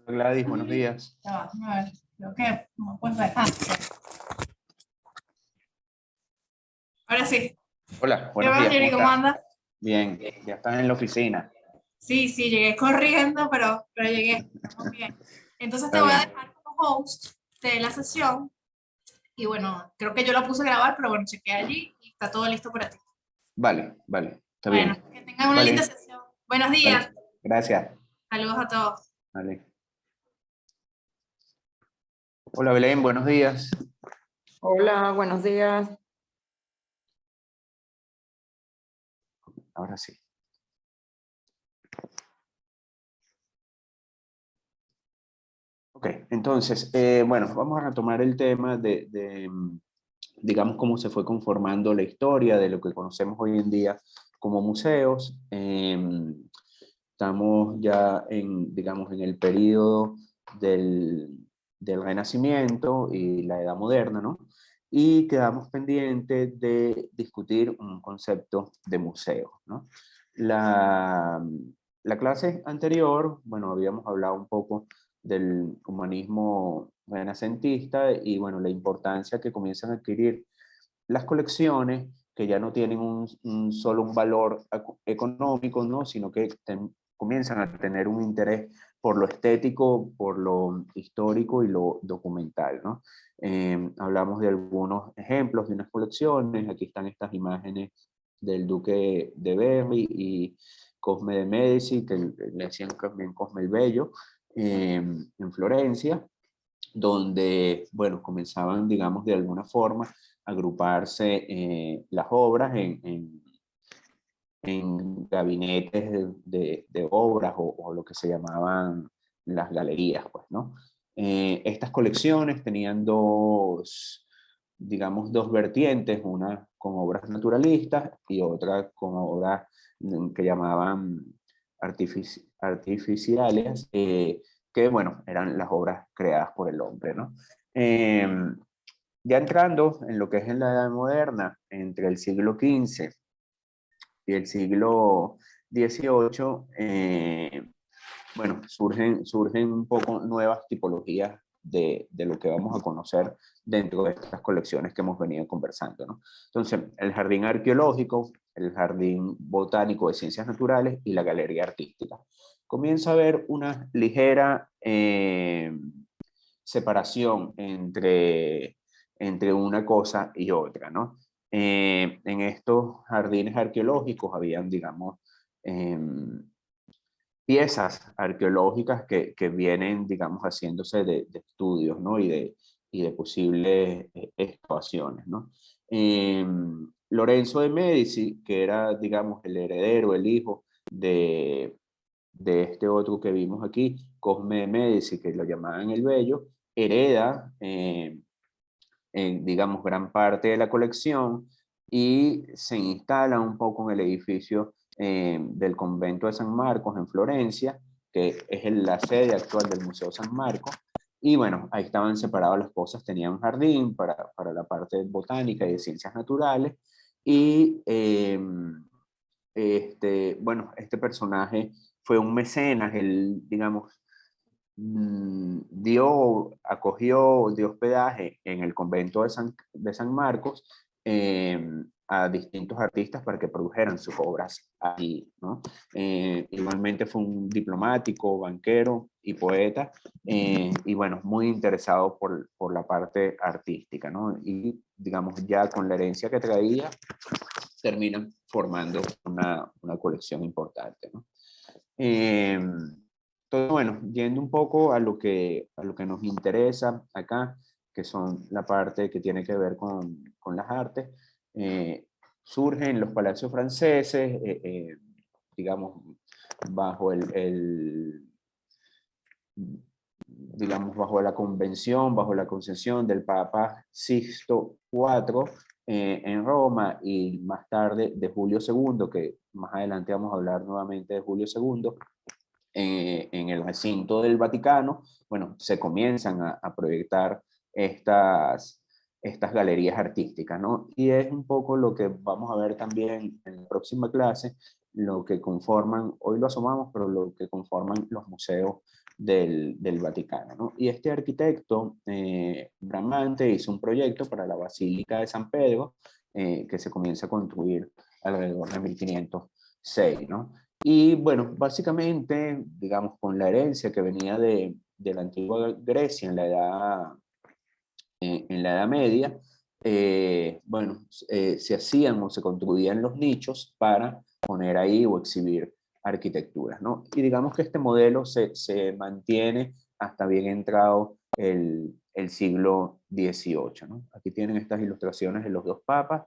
Gladys, buenos días. Ya va, déjame ver. Creo que no puedes ver. Ahora sí. Hola, ¿Qué buenos más, días, ¿cómo Jerry? ¿Cómo estás? andas? Bien, ya estás en la oficina. Sí, sí, llegué corriendo, pero llegué. Estamos bien. Entonces te Está voy a bien. dejar como host de la sesión. Y bueno, creo que yo la puse a grabar, pero bueno, chequé allí y está todo listo para ti. Vale, vale, está Bueno, bien. que tengan una linda Vale, sesión. Buenos días. vale, gracias. Saludos a todos. Vale. Hola Belén, buenos días. Hola, buenos días. Ahora sí. Ok, entonces, bueno, vamos a retomar el tema digamos, cómo se fue conformando la historia de lo que conocemos hoy en día como museos. Estamos ya digamos, en el periodo del Renacimiento y la Edad Moderna, ¿no? Y quedamos pendientes de discutir un concepto de museo, ¿no? La, la clase anterior, bueno, habíamos hablado un poco del humanismo renacentista y, bueno, la importancia que comienzan a adquirir las colecciones que ya no tienen solo un valor económico, ¿no? Sino que comienzan a tener un interés por lo estético, por lo histórico y lo documental, ¿no? Hablamos de algunos ejemplos de unas colecciones. Aquí están estas imágenes del duque de Berry y Cosme de Medici, que le decían también Cosme el Bello, en Florencia, donde, bueno, comenzaban, digamos, de alguna forma a agruparse las obras en gabinetes de obras o lo que se llamaban las galerías, pues, ¿no? Estas colecciones tenían digamos, dos vertientes, una con obras naturalistas y otra con obras que llamaban artificiales, que, bueno, eran las obras creadas por el hombre, ¿no? Ya entrando en lo que es en la Edad Moderna, entre el siglo XV y el siglo XVIII, bueno, surgen un poco nuevas tipologías de lo que vamos a conocer dentro de estas colecciones que hemos venido conversando, ¿no? Entonces, el jardín arqueológico, el jardín botánico de ciencias naturales y la galería artística. Comienza a haber una ligera separación entre una cosa y otra, ¿no? En estos jardines arqueológicos habían, digamos, piezas arqueológicas que vienen, digamos, haciéndose de estudios, ¿no? Y de posibles excavaciones, ¿no? Lorenzo de Medici, que era, digamos, el heredero, el hijo de este otro que vimos aquí, Cosme de Medici, que lo llamaban el Bello, hereda, digamos, gran parte de la colección y se instala un poco en el edificio del convento de San Marcos en Florencia, que es la sede actual del Museo San Marcos. Y bueno, ahí estaban separadas las cosas, tenían un jardín para la parte botánica y de ciencias naturales. Y bueno, este personaje fue un mecenas, él, digamos, dio hospedaje en el convento de San Marcos a distintos artistas para que produjeran sus obras allí, ¿no? Igualmente fue un diplomático, banquero y poeta, y bueno, muy interesado por la parte artística, ¿no? Y digamos, ya con la herencia que traía, terminan formando una colección importante, ¿no? Entonces, bueno, yendo un poco a lo que nos interesa acá, que son la parte que tiene que ver con las artes, surgen los palacios franceses, digamos, bajo digamos, bajo la convención, bajo la concesión del Papa Sixto IV en Roma, y más tarde de Julio II, que más adelante vamos a hablar nuevamente de Julio II, en el recinto del Vaticano. Bueno, se comienzan a proyectar estas galerías artísticas, ¿no? Y es un poco lo que vamos a ver también en la próxima clase, lo que conforman, hoy lo asomamos, pero lo que conforman los museos del Vaticano, ¿no? Y este arquitecto, Bramante, hizo un proyecto para la Basílica de San Pedro, que se comienza a construir alrededor de 1506, ¿no? Y bueno, básicamente, digamos, con la herencia que venía de la antigua Grecia en la Edad Media, bueno, se hacían o se construían los nichos para poner ahí o exhibir arquitecturas, ¿no? Y digamos que este modelo se mantiene hasta bien entrado el siglo XVIII, ¿no? Aquí tienen estas ilustraciones de los dos papas.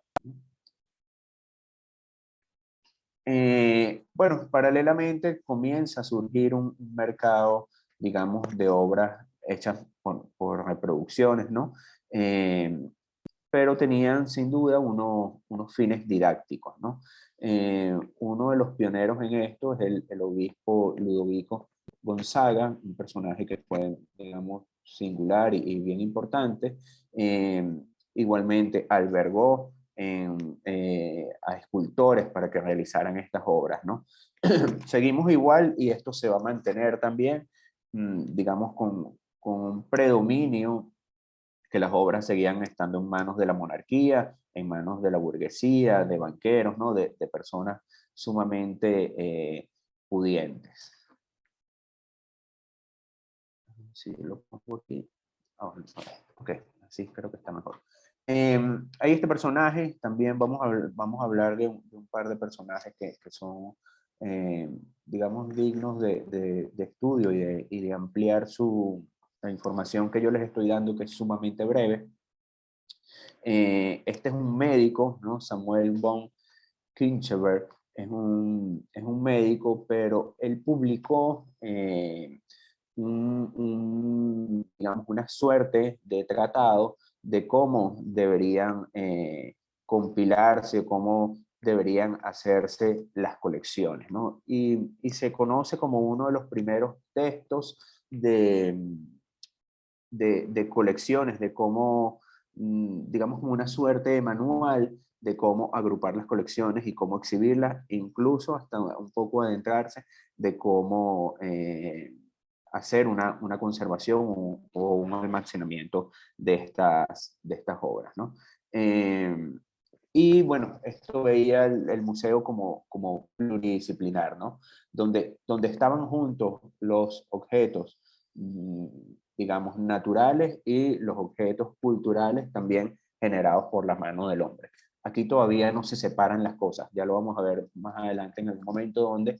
Bueno, paralelamente comienza a surgir un mercado, digamos, de obras hechas por reproducciones, ¿no? Pero tenían sin duda unos fines didácticos, ¿no? Uno de los pioneros en esto es el obispo Ludovico Gonzaga, un personaje que fue, digamos, singular y bien importante. Igualmente albergó a escultores para que realizaran estas obras, ¿no? Seguimos igual y esto se va a mantener también, digamos, con un predominio que las obras seguían estando en manos de la monarquía, en manos de la burguesía, de banqueros, ¿no? De personas sumamente pudientes. Sí, lo pongo aquí. Ok, así creo que está mejor. Hay este personaje, también vamos a hablar de un par de personajes que son, digamos, dignos de estudio y de ampliar la información que yo les estoy dando, que es sumamente breve. Este es un médico, ¿no? Samuel von Kincheberg es un médico, pero él publicó digamos, una suerte de tratado de cómo deberían compilarse, cómo deberían hacerse las colecciones, ¿no? Y se conoce como uno de los primeros textos de colecciones, de cómo, digamos, como una suerte de manual de cómo agrupar las colecciones y cómo exhibirlas, incluso hasta un poco adentrarse de cómo hacer una conservación o un almacenamiento de estas obras, ¿no? Y bueno, esto veía el museo como pluridisciplinar, ¿no? Donde estaban juntos los objetos, digamos, naturales y los objetos culturales también generados por la mano del hombre. Aquí todavía no se separan las cosas, ya lo vamos a ver más adelante en el momento donde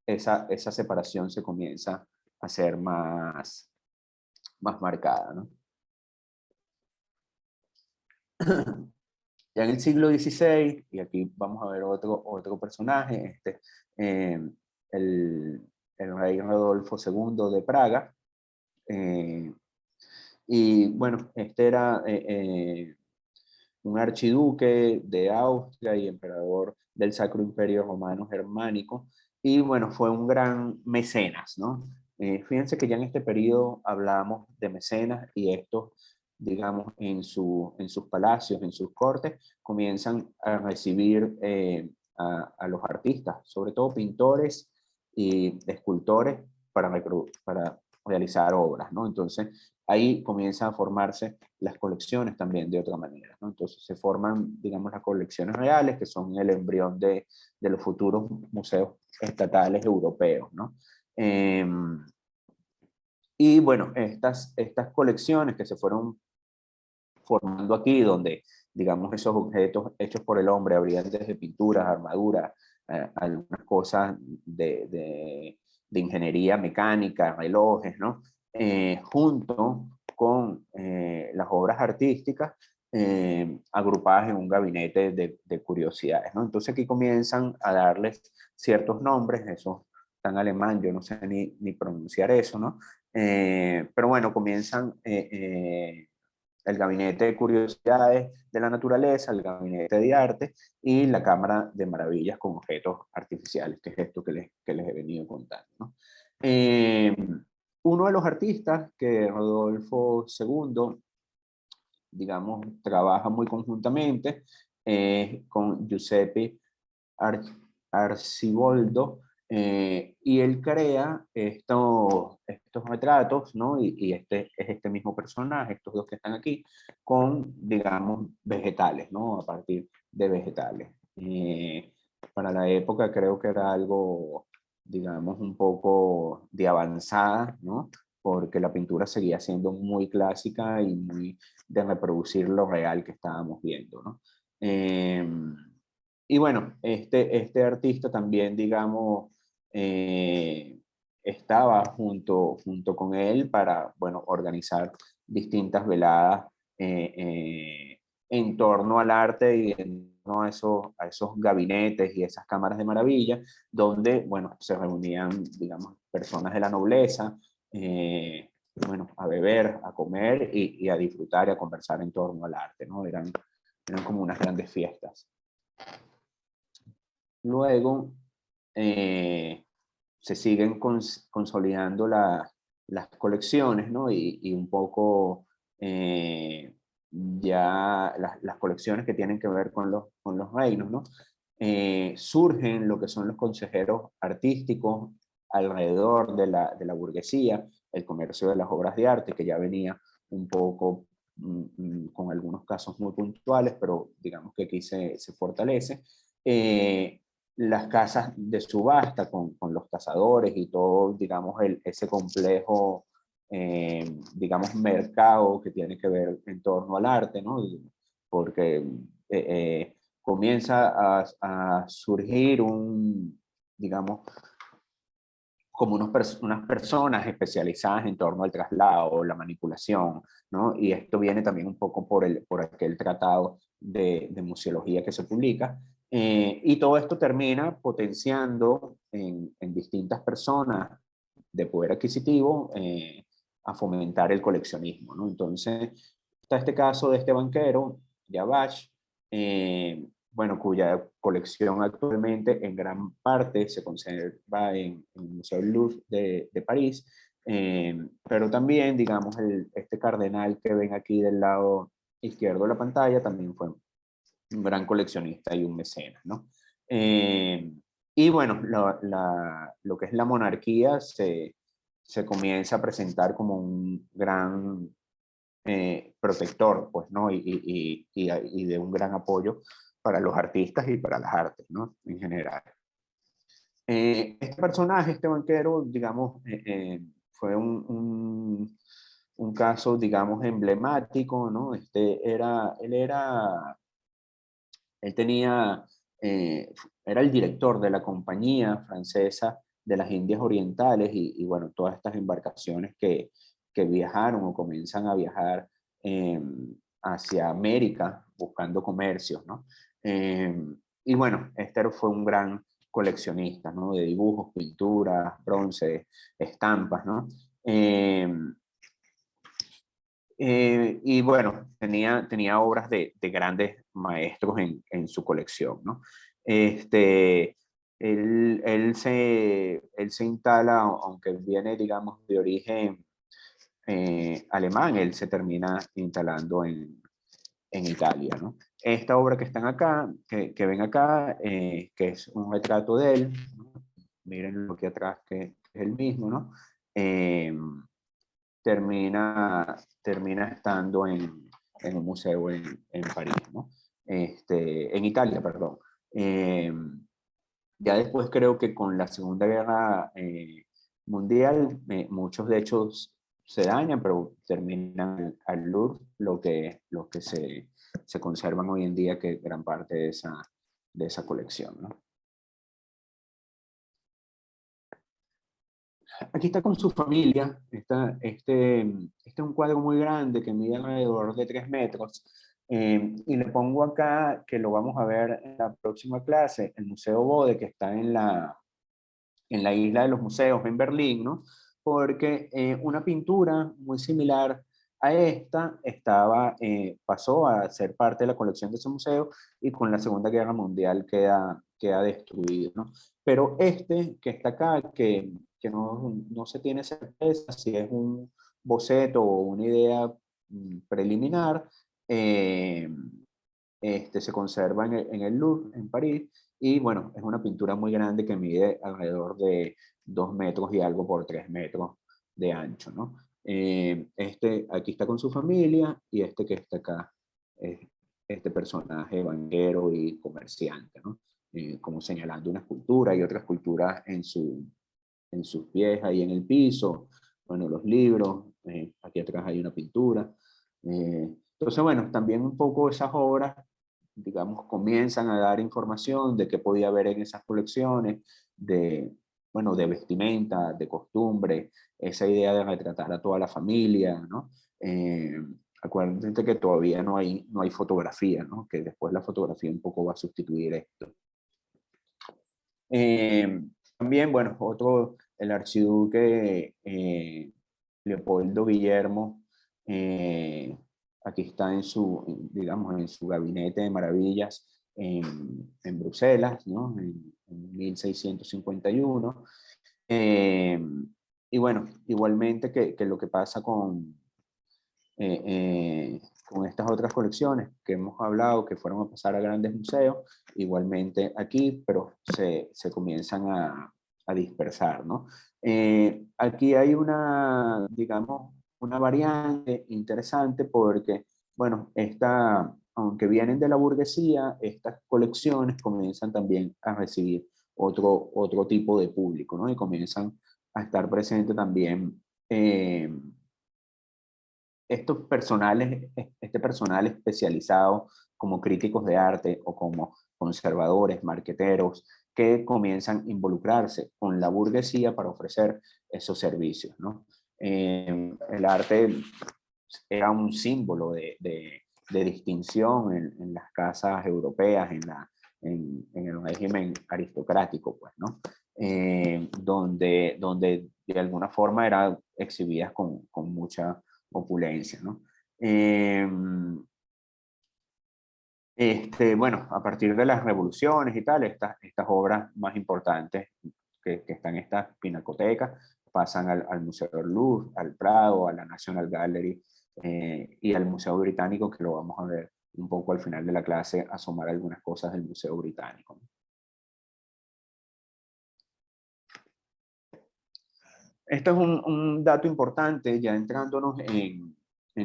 esa separación se comienza a ser más marcada, ¿no? Ya en el siglo XVI, y aquí vamos a ver otro personaje, eh, el, el rey Rodolfo II de Praga, y bueno, este era un archiduque de Austria y emperador del Sacro Imperio Romano Germánico, y bueno, fue un gran mecenas, ¿no? Fíjense que ya en este periodo hablamos de mecenas y estos, digamos, en sus palacios, en sus cortes, comienzan a recibir a los artistas, sobre todo pintores y escultores para realizar obras, ¿no? Entonces, ahí comienzan a formarse las colecciones también de otra manera, ¿no? Entonces se forman, digamos, las colecciones reales, que son el embrión de los futuros museos estatales europeos, ¿no? Y bueno, estas colecciones que se fueron formando aquí, donde, digamos, esos objetos hechos por el hombre habrían desde pinturas, armaduras, algunas cosas de ingeniería mecánica, relojes, ¿no? Junto con las obras artísticas agrupadas en un gabinete de curiosidades, ¿no? Entonces aquí comienzan a darles ciertos nombres, eso está en alemán, yo no sé ni pronunciar eso, ¿no? Pero bueno, comienzan el gabinete de curiosidades de la naturaleza, el gabinete de arte y la cámara de maravillas con objetos artificiales, que es esto que les he venido contando, ¿no? Uno de los artistas que Rodolfo II, digamos, trabaja muy conjuntamente con Giuseppe Arciboldo, Y él crea estos retratos, ¿no? Y este es este mismo personaje, estos dos que están aquí, con, digamos, vegetales, ¿no? A partir de vegetales. Para la época creo que era algo, digamos, un poco de avanzada, ¿no? Porque la pintura seguía siendo muy clásica y muy de reproducir lo real que estábamos viendo, ¿no? Y bueno, este artista también, digamos, eh, estaba junto con él para, bueno, organizar distintas veladas en torno al arte y en torno a esos gabinetes y esas cámaras de maravilla, donde, bueno, se reunían, digamos, personas de la nobleza, bueno, a beber, a comer y a disfrutar y a conversar en torno al arte, ¿no? Eran como unas grandes fiestas. Luego, se siguen consolidando las colecciones, ¿no? Y un poco ya las colecciones que tienen que ver con los reinos, ¿no? Surgen lo que son los consejeros artísticos alrededor de la burguesía, el comercio de las obras de arte, que ya venía un poco con algunos casos muy puntuales, pero digamos que aquí se fortalece. Las casas de subasta con los cazadores y todo, digamos, ese complejo, digamos, mercado que tiene que ver en torno al arte, ¿no? Porque comienza a surgir digamos, como unas personas especializadas en torno al traslado, la manipulación, ¿no? Y esto viene también un poco por aquel tratado de museología que se publica. Y todo esto termina potenciando en distintas personas de poder adquisitivo a fomentar el coleccionismo, ¿no? Entonces, está este caso de este banquero, Yavash, bueno, cuya colección actualmente en gran parte se conserva en el Museo del Louvre de París, pero también, digamos, este cardenal que ven aquí del lado izquierdo de la pantalla también fue un gran coleccionista y un mecenas, ¿no? Y bueno, lo que es la monarquía se comienza a presentar como un gran protector, pues, ¿no? Y de un gran apoyo para los artistas y para las artes, ¿no? En general. Este personaje, este banquero, digamos, fue un caso, digamos, emblemático, ¿no? Él tenía, era el director de la compañía francesa de las Indias Orientales bueno, todas estas embarcaciones que viajaron o comienzan a viajar hacia América buscando comercios, ¿no? Y bueno, este fue un gran coleccionista, ¿no? De dibujos, pinturas, bronce, estampas, ¿no? Y bueno, tenía obras de grandes maestros en su colección, ¿no? Este, él se instala, aunque viene, digamos, de origen alemán, él se termina instalando en Italia, ¿no? Esta obra que están acá, que ven acá, que es un retrato de él, ¿no? Miren lo que atrás, que es el mismo, ¿no? Termina estando en un museo en París, ¿no? En Italia, perdón. Ya después creo que con la Segunda Guerra Mundial, muchos de hechos se dañan, pero terminan al Louvre, lo que se conservan hoy en día, que es gran parte de esa colección, ¿no? Aquí está con su familia. Este es un cuadro muy grande que mide alrededor de 3 metros. Y le pongo acá, que lo vamos a ver en la próxima clase, el Museo Bode, que está en la isla de los museos en Berlín, ¿no? Porque una pintura muy similar a esta pasó a ser parte de la colección de ese museo y con la Segunda Guerra Mundial queda destruido, ¿no? Pero este que está acá, que no se tiene certeza si es un boceto o una idea preliminar, se conserva en el Louvre, en París, Y bueno, es una pintura muy grande que mide alrededor de 2 metros y algo por 3 metros de ancho, ¿no? Aquí está con su familia y este que está acá es este personaje banquero y comerciante, ¿no? Como señalando una escultura y otra escultura en sus pies, ahí en el piso, bueno, los libros, aquí atrás hay una pintura. Entonces, bueno, también un poco esas obras, digamos, comienzan a dar información de qué podía haber en esas colecciones, de, bueno, de vestimenta, de costumbre, esa idea de retratar a toda la familia, ¿no? Acuérdate que todavía no hay fotografía, ¿no? Que después la fotografía un poco va a sustituir esto. También, bueno, el archiduque Leopoldo Guillermo, aquí está digamos, en su gabinete de maravillas en Bruselas, ¿no? En 1651. Y bueno, igualmente que lo que pasa con estas otras colecciones que hemos hablado, que fueron a pasar a grandes museos, igualmente aquí, pero se comienzan a dispersar, ¿no? Aquí hay una, digamos, una variante interesante porque, bueno, aunque vienen de la burguesía, estas colecciones comienzan también a recibir otro tipo de público, ¿no? Y comienzan a estar presentes también este personal especializado como críticos de arte o como conservadores, marqueteros, que comienzan a involucrarse con la burguesía para ofrecer esos servicios, ¿no? El arte era un símbolo de distinción en las casas europeas, en el régimen aristocrático, pues, ¿no? Donde de alguna forma eran exhibidas con mucha opulencia, ¿no? Bueno, a partir de las revoluciones y tal, estas obras más importantes que están en estas pinacotecas pasan al Museo del Louvre, al Prado, a la National Gallery y al Museo Británico, que lo vamos a ver un poco al final de la clase, asomar algunas cosas del Museo Británico. Esto es un dato importante, ya entrándonos en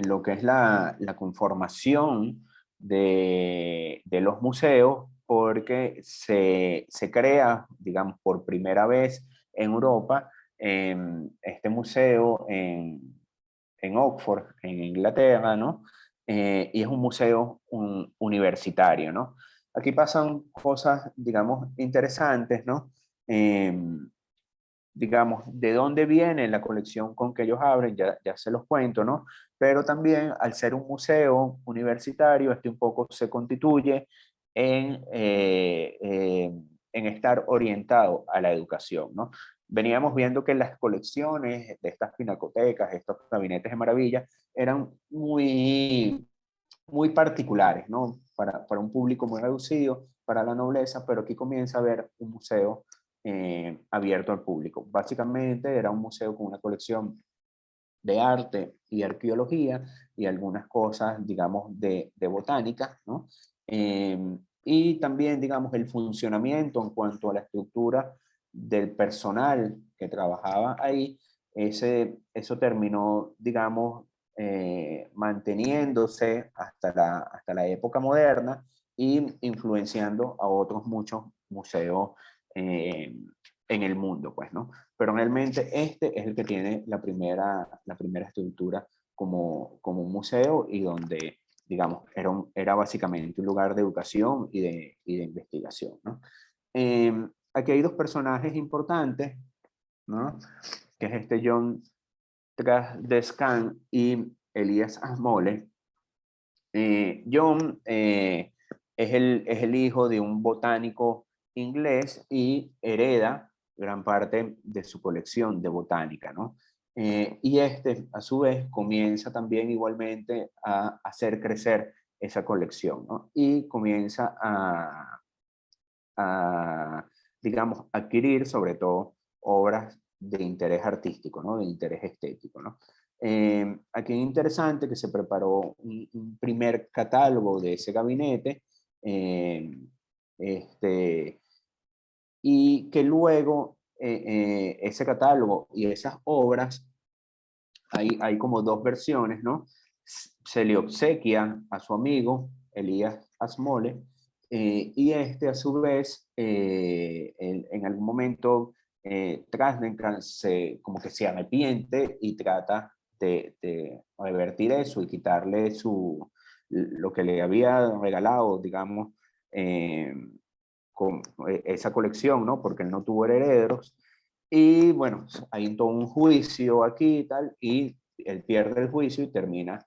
lo que es la conformación de los museos, porque se crea, digamos, por primera vez en Europa, este museo en Oxford, en Inglaterra, ¿no? Y es un museo universitario, ¿no? Aquí pasan cosas, digamos, interesantes, ¿no? Digamos, de dónde viene la colección con que ellos abren, ya se los cuento, ¿no? Pero también, al ser un museo universitario, un poco se constituye en estar orientado a la educación, ¿no? Veníamos viendo que las colecciones de estas pinacotecas, estos gabinetes de maravilla, eran muy particulares, ¿no? Para un público muy reducido, para la nobleza, pero aquí comienza a haber un museo abierto al público. Básicamente era un museo con una colección de arte y arqueología y algunas cosas, digamos, de botánica, ¿no? Y también, digamos, el funcionamiento en cuanto a la estructura del personal que trabajaba ahí, eso terminó, digamos, manteniéndose hasta la época moderna y influenciando a otros muchos museos eh, en el mundo, pues, ¿no? Pero realmente este es el que tiene la primera estructura como un museo y donde, digamos, era básicamente un lugar de educación y de investigación, ¿no? Aquí hay dos personajes importantes, ¿no? Que es este John Descamps y Elías Asmole. John es el hijo de un botánico inglés y hereda gran parte de su colección de botánica, ¿no? Y a su vez, comienza también igualmente a hacer crecer esa colección, ¿no? Y comienza digamos, adquirir sobre todo obras de interés artístico, ¿no? De interés estético, ¿no? Aquí es interesante que se preparó primer catálogo de ese gabinete, y que luego ese catálogo y esas obras, hay como dos versiones, ¿no? Se le obsequia a su amigo Elías Asmole, y este a su vez en algún momento Trasdenkan como que se arrepiente y trata de revertir eso y quitarle lo que le había regalado, digamos, con esa colección, ¿no? Porque él no tuvo herederos. Y bueno, hay todo un juicio aquí y tal, y él pierde el juicio y termina,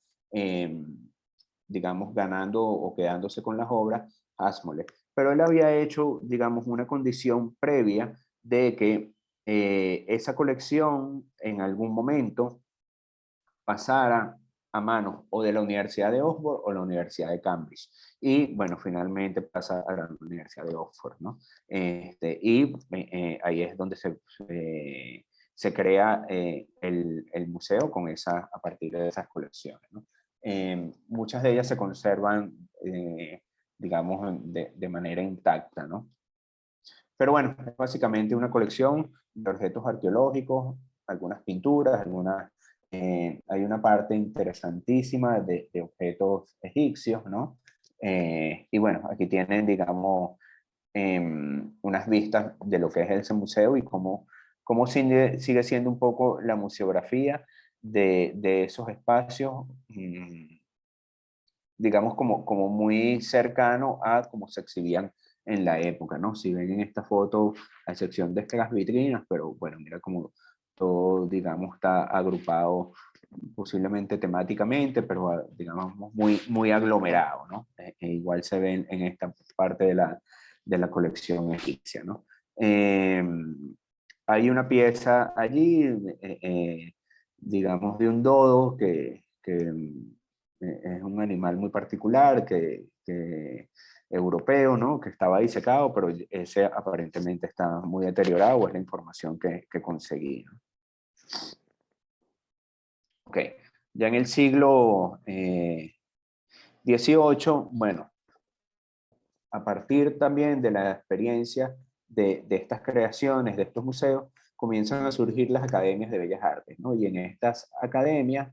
digamos, ganando o quedándose con las obras Asmole. Pero él había hecho, digamos, una condición previa de que esa colección en algún momento pasara a manos o de la Universidad de Oxford o la Universidad de Cambridge. Y bueno, finalmente pasa a la Universidad de Oxford, ¿no? Ahí es donde se crea el museo con a partir de esas colecciones, ¿no? Muchas de ellas se conservan, digamos, de manera intacta, ¿no? Pero bueno, es básicamente una colección de objetos arqueológicos, algunas pinturas, hay una parte interesantísima de objetos egipcios, ¿no? Y bueno, aquí tienen, digamos, unas vistas de lo que es ese museo y cómo sigue siendo un poco la museografía de esos espacios, digamos, como muy cercano a cómo se exhibían en la época, ¿no? Si ven en esta foto, a excepción de estas vitrinas, pero bueno, mira cómo todo, digamos, está agrupado posiblemente temáticamente, pero digamos muy aglomerado, ¿no? Igual se ven en esta parte de la colección egipcia, ¿no? Hay una pieza allí, digamos, de un dodo es un animal muy particular, europeo, ¿no? Que estaba disecado, pero ese aparentemente está muy deteriorado, es la información que conseguí, ¿no? Ok, ya en el siglo XVIII, bueno, a partir también de la experiencia de estas creaciones, de estos museos, comienzan a surgir las academias de bellas artes, ¿no? Y en estas academias,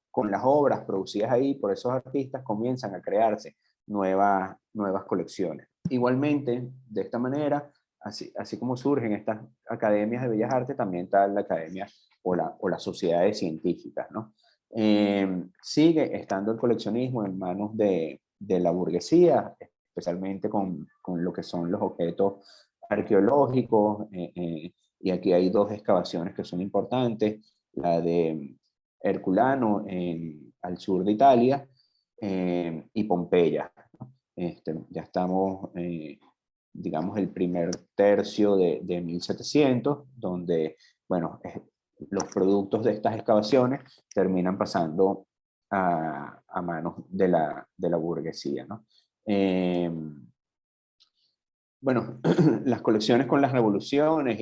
con las obras producidas ahí por esos artistas, comienzan a crearse nuevas colecciones. Igualmente, de esta manera, así como surgen estas academias de bellas artes, también está la academia o las sociedades científicas, ¿no? Sigue estando el coleccionismo en manos de la burguesía, especialmente con lo que son los objetos arqueológicos, y aquí hay dos excavaciones que son importantes, la de Herculano al sur de Italia, y Pompeya, ¿no? Ya estamos, digamos, el primer tercio de 1700, donde, bueno, los productos de estas excavaciones terminan pasando a manos de la burguesía, ¿no? Bueno, las colecciones con las revoluciones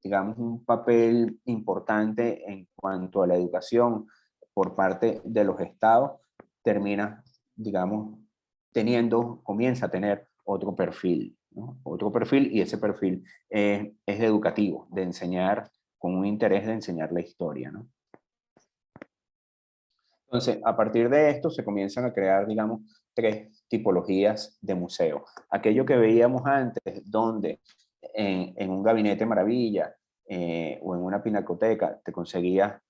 digamos, un papel importante en cuanto a la educación por parte de los estados, termina, digamos, comienza a tener otro perfil, ¿no? Otro perfil, y ese perfil es educativo, de enseñar, con un interés de enseñar la historia, ¿no? Entonces, a partir de esto se comienzan a crear, digamos, tres tipologías de museo. Aquello que veíamos antes, donde en un gabinete maravilla o en una pinacoteca te conseguías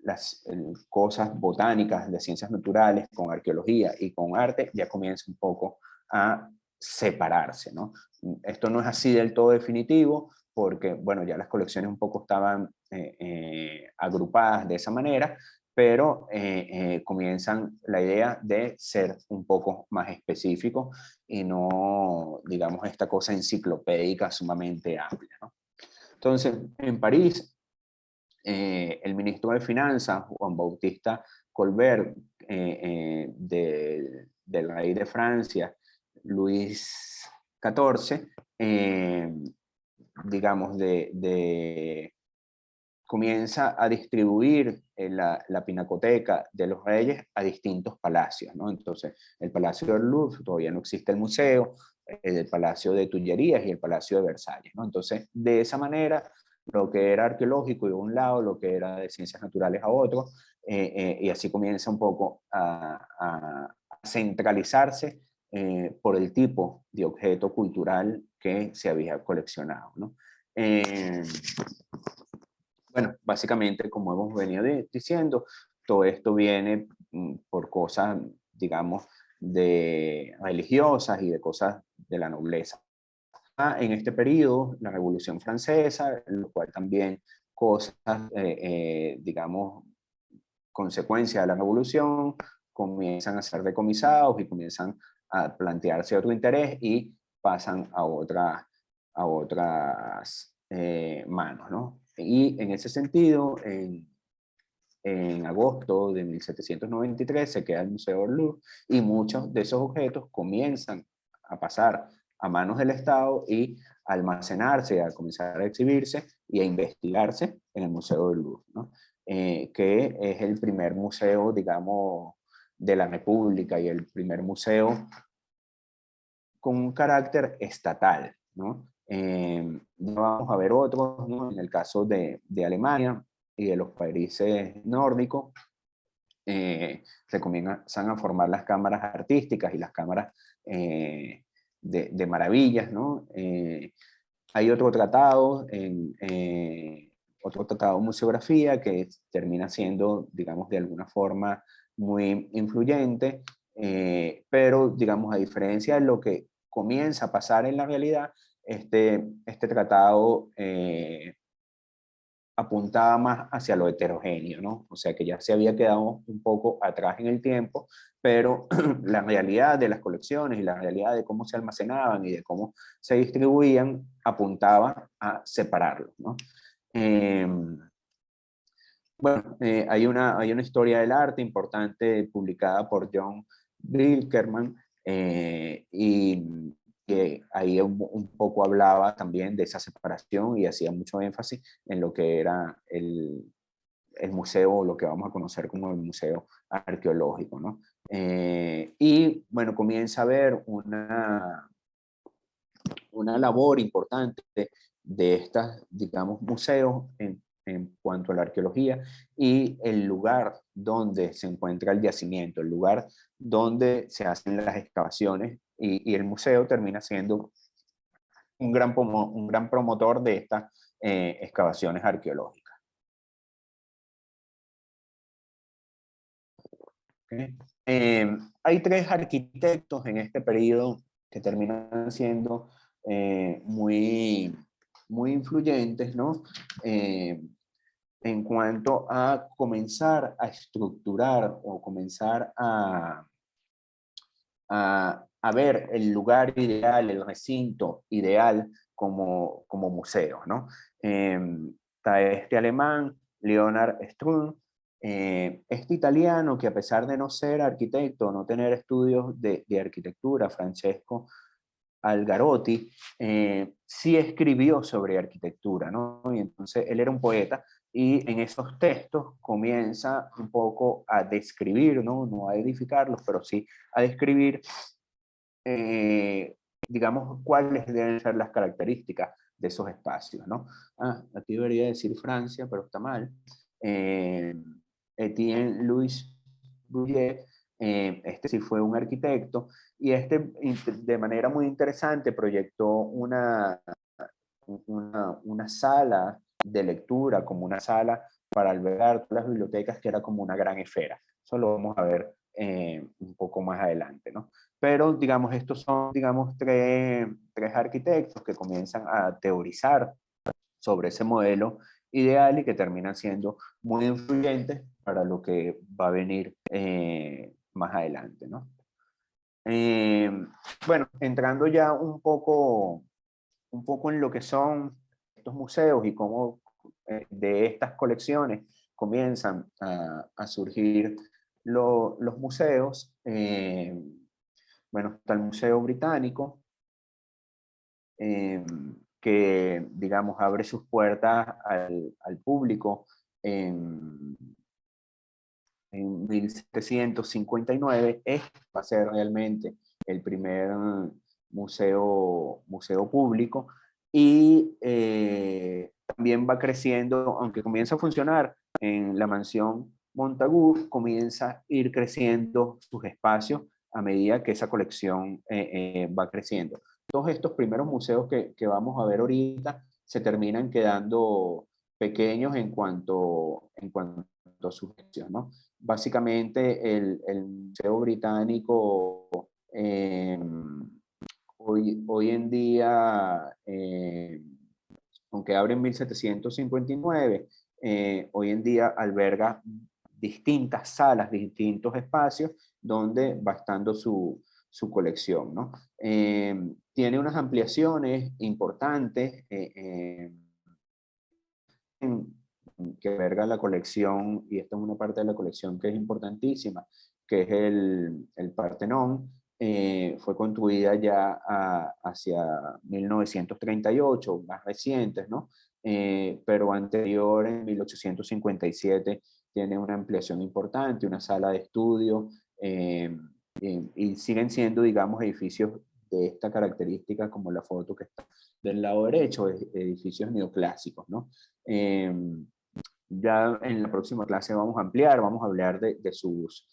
las cosas botánicas de ciencias naturales con arqueología y con arte, ya comienza un poco a separarse, ¿no? Esto no es así del todo definitivo, porque, bueno, ya las colecciones un poco estaban agrupadas de esa manera, pero comienzan la idea de ser un poco más específico y no, digamos, esta cosa enciclopédica sumamente amplia, ¿no? Entonces, en París, el ministro de Finanzas, Juan Bautista Colbert, del rey de Francia, Luis XIV, digamos, comienza a distribuir la pinacoteca de los reyes a distintos palacios, ¿no? Entonces, el Palacio del Louvre, todavía no existe el museo, el Palacio de Tullerías y el Palacio de Versalles, ¿no? Entonces, de esa manera, lo que era arqueológico de un lado, lo que era de ciencias naturales a otro, y así comienza un poco a centralizarse por el tipo de objeto cultural que se había coleccionado, ¿no? Bueno, básicamente, como hemos venido diciendo, todo esto viene por cosas, digamos, de religiosas y de cosas de la nobleza. En este periodo, la Revolución Francesa, lo cual también cosas, digamos, consecuencia de la Revolución, comienzan a ser decomisados y comienzan a plantearse otro interés y pasan a otras manos, ¿no? Y en ese sentido, en agosto de 1793 se queda el Museo del Louvre y muchos de esos objetos comienzan a pasar a manos del Estado y a almacenarse, a comenzar a exhibirse y a investigarse en el Museo del Louvre, ¿no? Que es el primer museo, digamos, de la República y el primer museo con un carácter estatal, ¿no? Vamos a ver otros, ¿no? En el caso de Alemania y de los países nórdicos, se comienzan a formar las cámaras artísticas y las cámaras de maravillas, ¿no? Hay otro tratado de museografía que termina siendo, digamos, de alguna forma muy influyente, pero, digamos, a diferencia de lo que comienza a pasar en la realidad, este tratado apuntaba más hacia lo heterogéneo, ¿no? O sea que ya se había quedado un poco atrás en el tiempo, pero la realidad de las colecciones y la realidad de cómo se almacenaban y de cómo se distribuían apuntaba a separarlos, ¿no? Bueno, hay una historia del arte importante publicada por John Brinkelmann, y que ahí un poco hablaba también de esa separación y hacía mucho énfasis en lo que era el museo, lo que vamos a conocer como el museo arqueológico, ¿no? Y bueno, comienza a haber una labor importante de estas, digamos, museos en cuanto a la arqueología y el lugar donde se encuentra el yacimiento, el lugar donde se hacen las excavaciones y el museo termina siendo un gran promotor de estas excavaciones arqueológicas. ¿Okay? Hay tres arquitectos en este periodo que terminan siendo muy influyentes, ¿no? En cuanto a comenzar a estructurar o comenzar a ver el lugar ideal, el recinto ideal como museo, ¿no? Está este alemán, Leonhard Strunz, este italiano que a pesar de no ser arquitecto, no tener estudios de arquitectura, Francesco Algarotti, sí escribió sobre arquitectura, ¿no? Y entonces él era un poeta y en esos textos comienza un poco a describir, ¿no? No a edificarlos, pero sí a describir, digamos, cuáles deben ser las características de esos espacios, ¿no? Aquí debería decir Francia, pero está mal. Etienne Louis Bouillet, este sí fue un arquitecto, y de manera muy interesante proyectó una sala de lectura, como una sala para albergar todas las bibliotecas, que era como una gran esfera. Eso lo vamos a ver un poco más adelante, ¿no? Pero, digamos, estos son, digamos, tres arquitectos que comienzan a teorizar sobre ese modelo ideal y que terminan siendo muy influyentes para lo que va a venir más adelante, ¿no? Bueno, entrando ya un poco en lo que son estos museos y cómo de estas colecciones comienzan a surgir los museos. Bueno, está el Museo Británico, que, digamos, abre sus puertas al público en 1759, va a ser realmente el primer museo público, y también va creciendo, aunque comienza a funcionar en la mansión Montagu, comienza a ir creciendo sus espacios a medida que esa colección va creciendo. Todos estos primeros museos que vamos a ver ahorita se terminan quedando pequeños en cuanto a su gestión, ¿no? Básicamente el Museo Británico hoy en día, aunque abre en 1759, hoy en día alberga distintas salas, distintos espacios donde va estando su colección, ¿no? Tiene unas ampliaciones importantes que alberga la colección, y esta es una parte de la colección que es importantísima, que es el Partenón. Fue construida ya hacia 1938, más recientes, ¿no? Pero anterior, en 1857, tiene una ampliación importante, una sala de estudio, y siguen siendo, digamos, edificios de esta característica, como la foto que está del lado derecho, edificios neoclásicos, ¿no? Ya en la próxima clase vamos a ampliar, vamos a hablar de sus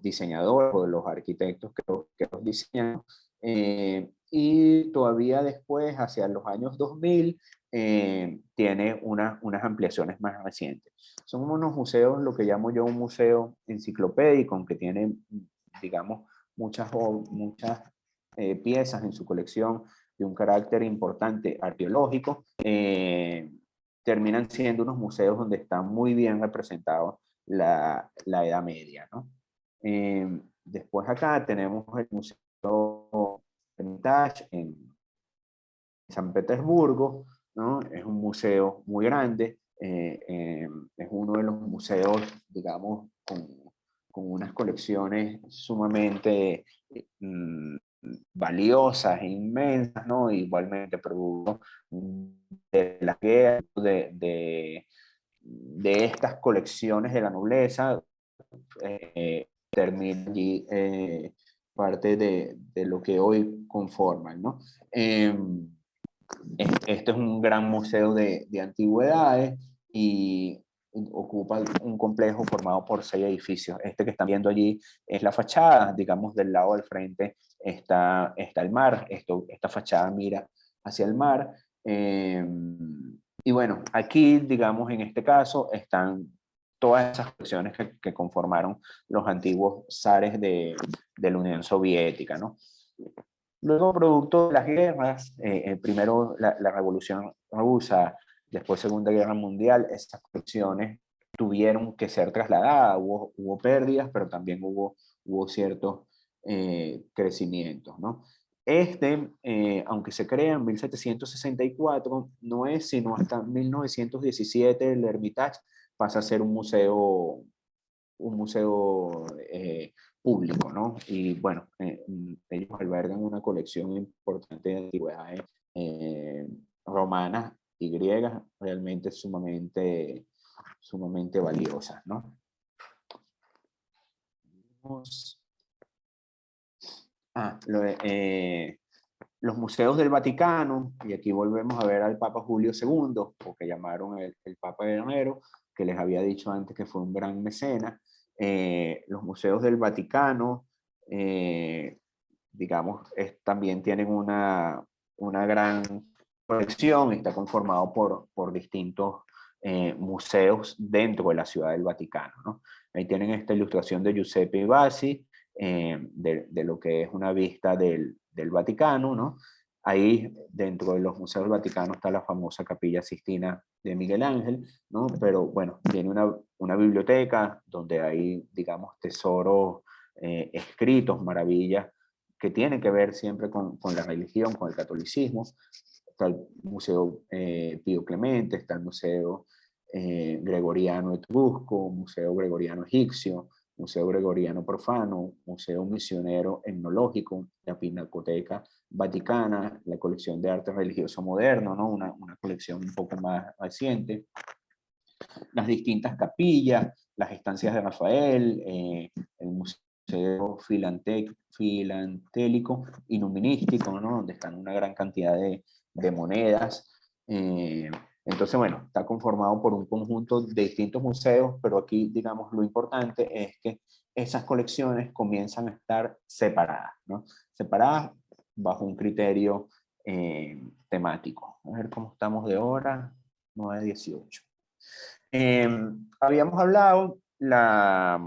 diseñadores o de los arquitectos que los diseñan. Y todavía después, hacia los años 2000, tiene unas ampliaciones más recientes. Son unos museos, lo que llamo yo un museo enciclopédico, aunque tiene, digamos, muchas piezas en su colección de un carácter importante arqueológico. Terminan siendo unos museos donde está muy bien representado la Edad Media, ¿no? Después acá tenemos el Museo Hermitage en San Petersburgo, ¿no? Es un museo muy grande, es uno de los museos, digamos, con unas colecciones sumamente valiosas e inmensas, ¿no? Igualmente producto de la guerra, de estas colecciones de la nobleza, termina allí parte de lo que hoy conforman, ¿no? Este es un gran museo de antigüedades y ocupa un complejo formado por 6 edificios. Este que están viendo allí es la fachada, digamos, del lado del frente está el mar. Esta fachada mira hacia el mar. Y bueno, aquí, digamos, en este caso están todas esas colecciones que conformaron los antiguos zares de la Unión Soviética, ¿no? Luego, producto de las guerras, primero la Revolución Rusa, después Segunda Guerra Mundial, esas colecciones tuvieron que ser trasladadas, hubo pérdidas, pero también hubo ciertos crecimientos, ¿no? Aunque se crea en 1764, no es sino hasta 1917 el Hermitage pasa a ser un museo público, ¿no? Y bueno, ellos albergan una colección importante de antigüedades romanas y griegas, realmente sumamente valiosas, ¿no? Los museos del Vaticano, y aquí volvemos a ver al Papa Julio II, o que llamaron el Papa Guerrero, que les había dicho antes que fue un gran mecenas. Los museos del Vaticano, digamos, también tienen una gran colección, está conformado por distintos museos dentro de la ciudad del Vaticano, ¿no? Ahí tienen esta ilustración de Giuseppe Bassi, de lo que es una vista del Vaticano, ¿no? Ahí dentro de los museos del Vaticano está la famosa Capilla Sistina de Miguel Ángel, ¿no? Pero bueno, tiene una biblioteca donde hay, digamos, tesoros escritos, maravillas, que tienen que ver siempre con la religión, con el catolicismo. Está el Museo Pío Clemente, está el Museo Gregoriano Etrusco, Museo Gregoriano Egipcio, Museo Gregoriano Profano, Museo Misionero Etnológico, la Pinacoteca Vaticana, la colección de arte religioso moderno, ¿no? Una colección un poco más reciente, las capillas, las estancias de Rafael, el Museo Filantélico y Numinístico, ¿no? Donde están una gran cantidad de monedas. Entonces, bueno, está conformado por un conjunto de distintos museos, pero aquí, digamos, lo importante es que esas colecciones comienzan a estar separadas, ¿no? Separadas bajo un criterio temático. A ver cómo estamos de hora, 9:18. Habíamos hablado la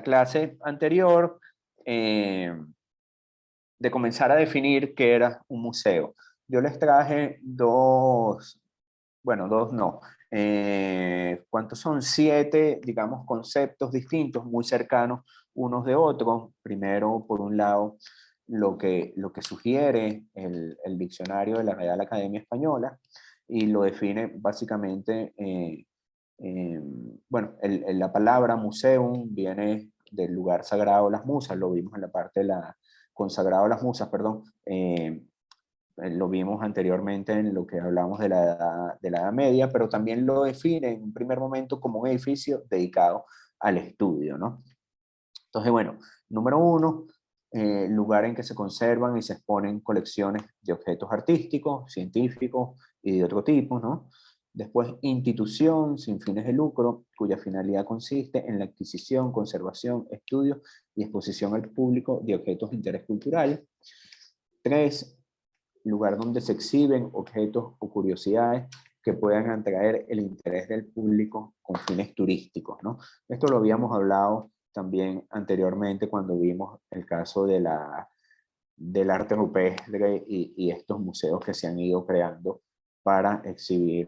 clase anterior de comenzar a definir qué era un museo. Yo les traje dos no. ¿Cuántos son? 7, digamos, conceptos distintos, muy cercanos unos de otros. Primero, por un lado, lo que sugiere el diccionario de la Real Academia Española, y lo define básicamente, bueno, la palabra museum viene del lugar sagrado de las musas, lo vimos en la parte de la consagrado a las musas, perdón, lo vimos anteriormente en lo que hablamos de la Edad Media, pero también lo define en un primer momento como un edificio dedicado al estudio, ¿no? Entonces, bueno, número 1, lugar en que se conservan y se exponen colecciones de objetos artísticos, científicos y de otro tipo, ¿no? Después, institución sin fines de lucro, cuya finalidad consiste en la adquisición, conservación, estudio y exposición al público de objetos de interés cultural. 3, lugar donde se exhiben objetos o curiosidades que puedan atraer el interés del público con fines turísticos, ¿no? Esto lo habíamos hablado también anteriormente cuando vimos el caso del arte rupestre y estos museos que se han ido creando para exhibir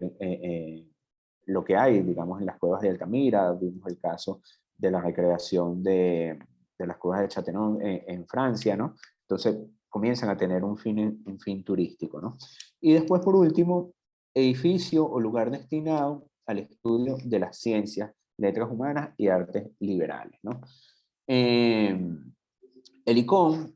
lo que hay, digamos, en las cuevas de Altamira. Vimos el caso de la recreación de las cuevas de Châteauneuf en Francia, ¿no? Entonces comienzan a tener un fin turístico, ¿no? Y después, por último, edificio o lugar destinado al estudio de las ciencias, letras humanas y artes liberales, ¿no? El ICOM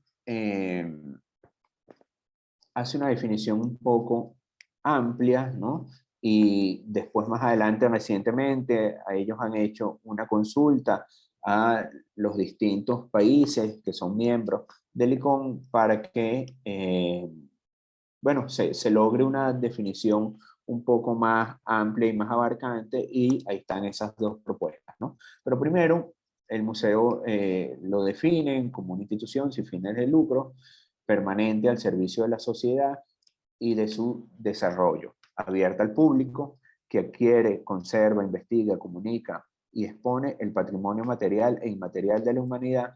hace una definición un poco amplia, ¿no? Y después, más adelante, recientemente, a ellos han hecho una consulta a los distintos países que son miembros del ICOM para que, bueno, se logre una definición un poco más amplia y más abarcante, y ahí están esas dos propuestas, ¿no? Pero primero, el museo lo definen como una institución sin fines de lucro, permanente al servicio de la sociedad y de su desarrollo, abierta al público, que adquiere, conserva, investiga, comunica y expone el patrimonio material e inmaterial de la humanidad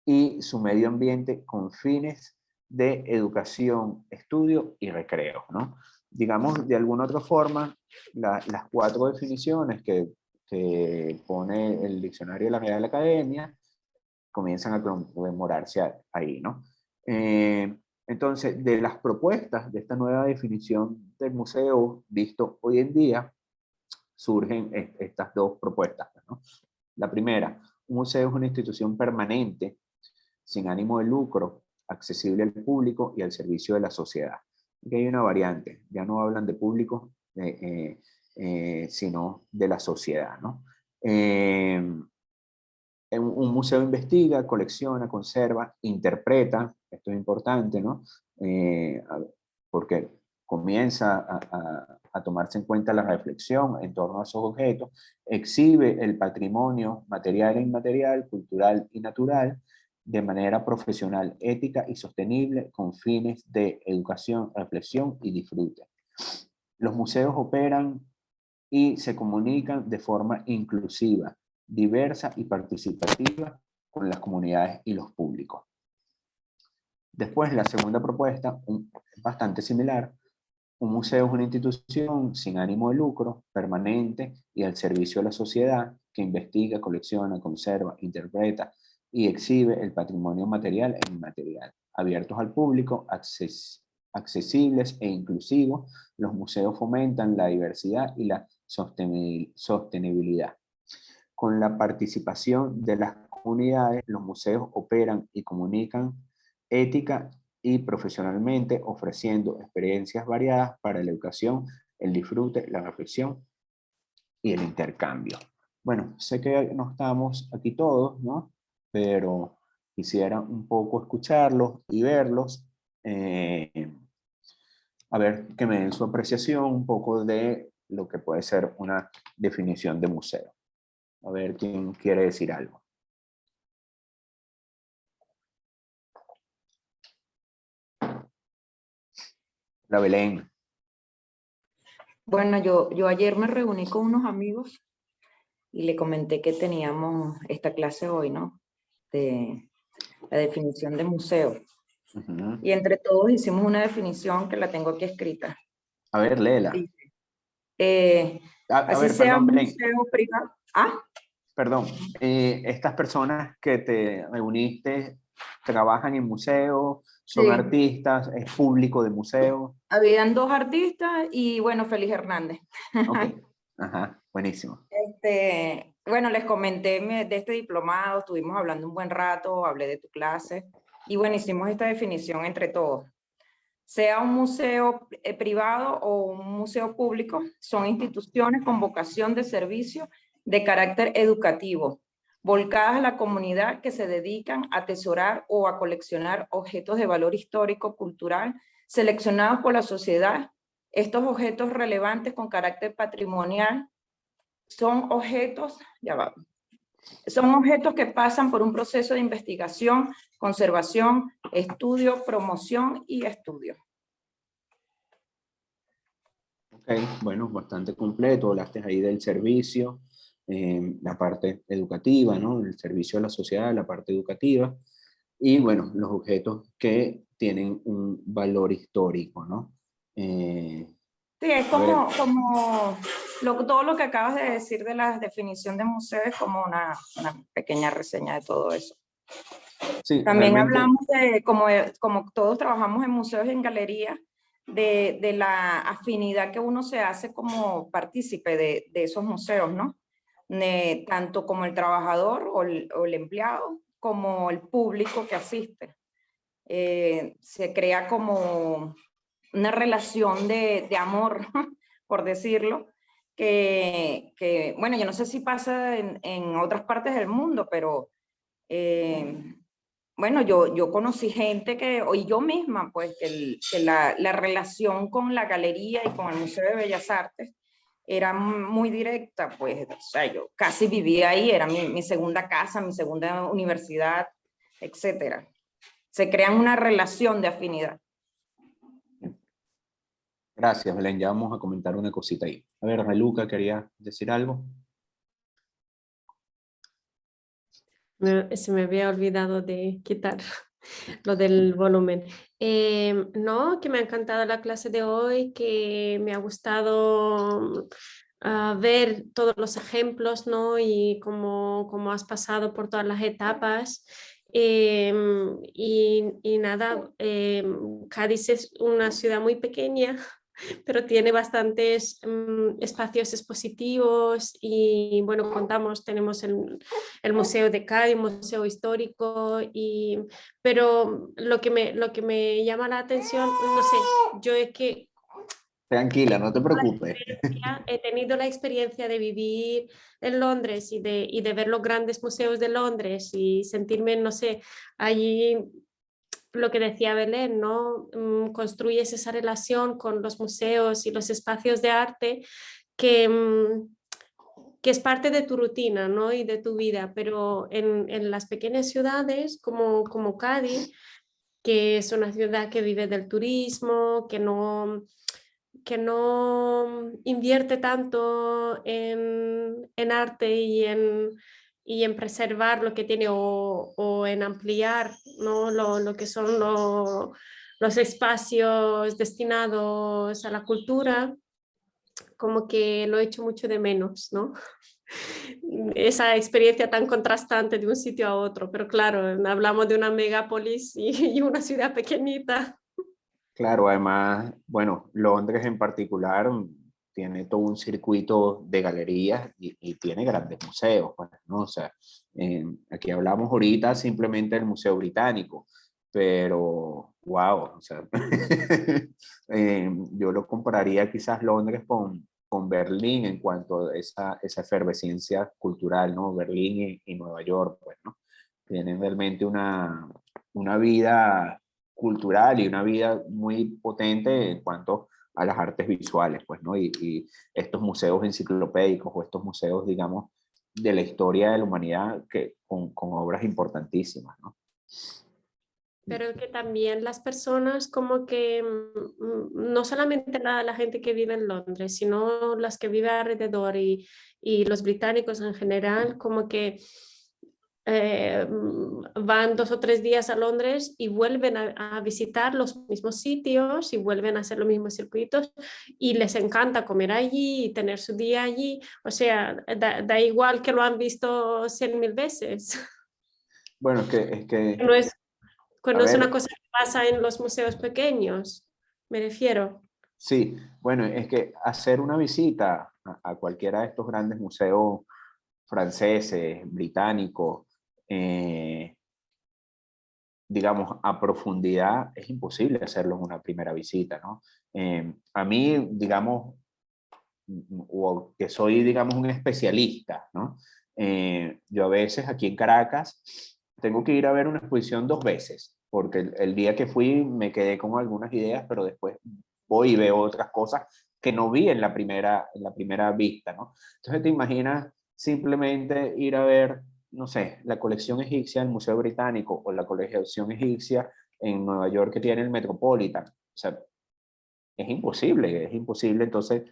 y su medio ambiente con fines de educación, estudio y recreo, ¿no? Digamos, de alguna otra forma, las 4 definiciones que pone el diccionario de la Real Academia comienzan a conmemorarse ahí, ¿no? Entonces, de las propuestas de esta nueva definición del museo visto hoy en día, surgen estas dos propuestas, ¿no? La primera, un museo es una institución permanente, sin ánimo de lucro, accesible al público y al servicio de la sociedad. Aquí hay una variante, ya no hablan de público, sino de la sociedad, ¿no? Un museo investiga, colecciona, conserva, interpreta, esto es importante, ¿no? Porque comienza a tomarse en cuenta la reflexión en torno a esos objetos, exhibe el patrimonio material e inmaterial, cultural y natural, de manera profesional, ética y sostenible, con fines de educación, reflexión y disfrute. Los museos operan y se comunican de forma inclusiva, diversa y participativa con las comunidades y los públicos. Después, la segunda propuesta, bastante similar. Un museo es una institución sin ánimo de lucro, permanente y al servicio de la sociedad, que investiga, colecciona, conserva, interpreta y exhibe el patrimonio material e inmaterial. Abiertos al público, accesibles e inclusivos, los museos fomentan la diversidad y la sostenibilidad, con la participación de las comunidades, los museos operan y comunican ética y profesionalmente, ofreciendo experiencias variadas para la educación, el disfrute, la reflexión y el intercambio. Bueno, sé que no estamos aquí todos, ¿no? Pero quisiera un poco escucharlos y verlos, a ver que me den su apreciación un poco de lo que puede ser una definición de museo. A ver quién quiere decir algo. La Belén. Bueno, yo ayer me reuní con unos amigos y le comenté que teníamos esta clase hoy, ¿no? De la definición de museo. Uh-huh. Y entre todos hicimos una definición que la tengo aquí escrita. A ver, léela. Dice, A así ver, sea perdón, un Belén. museo privado. Ah, Perdón, estas personas que te reuniste trabajan en museo, son sí. artistas, es público de museo. Habían dos artistas y bueno, Félix Hernández. Ok, ajá, buenísimo. Bueno, les comenté de este diplomado, estuvimos hablando un buen rato, hablé de tu clase y bueno, hicimos esta definición entre todos. Sea un museo privado o un museo público, son instituciones con vocación de servicio de carácter educativo, volcadas a la comunidad que se dedican a atesorar o a coleccionar objetos de valor histórico, cultural, seleccionados por la sociedad. Estos objetos relevantes con carácter patrimonial son objetos, son objetos que pasan por un proceso de investigación, conservación, estudio, promoción y estudio. Ok, bueno, bastante completo. Hablaste ahí del servicio, la parte educativa, ¿no? El servicio a la sociedad, la parte educativa. Y bueno, los objetos que tienen un valor histórico, ¿no? Sí, es A ver, como todo lo que acabas de decir de la definición de museo es como una pequeña reseña de todo eso. sí, También realmente, hablamos de, como todos trabajamos en museos y en galerías, de la afinidad que uno se hace como partícipe de esos museos, ¿no? Tanto como el trabajador o el empleado, como el público que asiste. Se crea como una relación de amor, por decirlo, bueno, yo no sé si pasa en otras partes del mundo, pero bueno, yo conocí gente y yo misma, pues, que la relación con la galería y con el Museo de Bellas Artes era muy directa, pues, o sea, yo casi vivía ahí, era mi segunda casa, mi segunda universidad, etcétera. Se crean una relación de afinidad. gracias, Belén. Ya vamos a comentar una cosita ahí. A ver, Reluca, ¿quería decir algo? Se me había olvidado de quitar lo del volumen. No, que me ha encantado la clase de hoy, que me ha gustado ver todos los ejemplos, ¿no? Y cómo has pasado por todas las etapas. Y nada, Cádiz es una ciudad muy pequeña, pero tiene bastantes espacios expositivos y bueno, tenemos el Museo de Cádiz, Museo Histórico, pero lo que me llama la atención, no sé, yo es que Tranquila, no te preocupes. he tenido la experiencia de vivir en Londres y de ver los grandes museos de Londres y sentirme, no sé, allí lo que decía Belén, ¿no? Construyes esa relación con los museos y los espacios de arte que, que es parte de tu rutina, ¿no? Y de tu vida, pero en las pequeñas ciudades como Cádiz, que es una ciudad que vive del turismo, que no invierte tanto en arte y en preservar lo que tiene o en ampliar, ¿no? lo que son los espacios destinados a la cultura, como que lo he hecho mucho de menos, ¿no? Esa experiencia tan contrastante de un sitio a otro, pero claro, hablamos de una megápolis y una ciudad pequeñita. Claro, además, bueno, Londres en particular tiene todo un circuito de galerías y tiene grandes museos, pues, ¿no? O sea, aquí hablamos ahorita simplemente del Museo Británico, pero wow, o sea, yo lo compararía quizás Londres con Berlín en cuanto a esa efervescencia cultural, ¿no? Berlín y Nueva York, pues, ¿no? Tienen realmente una vida cultural y una vida muy potente en cuanto a las artes visuales, pues, ¿no? Y estos museos enciclopédicos o estos museos, digamos, de la historia de la humanidad que, con obras importantísimas, ¿no? Pero que también las personas como que, no solamente la gente que vive en Londres, sino las que viven alrededor y los británicos en general, como que van 2 o 3 días a Londres y vuelven a visitar los mismos sitios y vuelven a hacer los mismos circuitos y les encanta comer allí y tener su día allí. O sea, da igual que lo han visto 100.000 veces. Bueno, es que No es, a no es una ver, cosa que pasa en los museos pequeños, me refiero. sí, bueno, es que hacer una visita a cualquiera de estos grandes museos franceses, británicos, digamos, a profundidad, es imposible hacerlo en una primera visita, ¿no? A mí, digamos, o que soy, digamos, un especialista, ¿no? Yo a veces aquí en Caracas tengo que ir a ver una exposición 2 veces, porque el día que fui me quedé con algunas ideas, pero después voy y veo otras cosas que no vi en la primera vista, ¿no? Entonces te imaginas simplemente ir a ver, no sé, la colección egipcia del Museo Británico o la colección egipcia en Nueva York que tiene el Metropolitan. O sea, es imposible, es imposible. Entonces,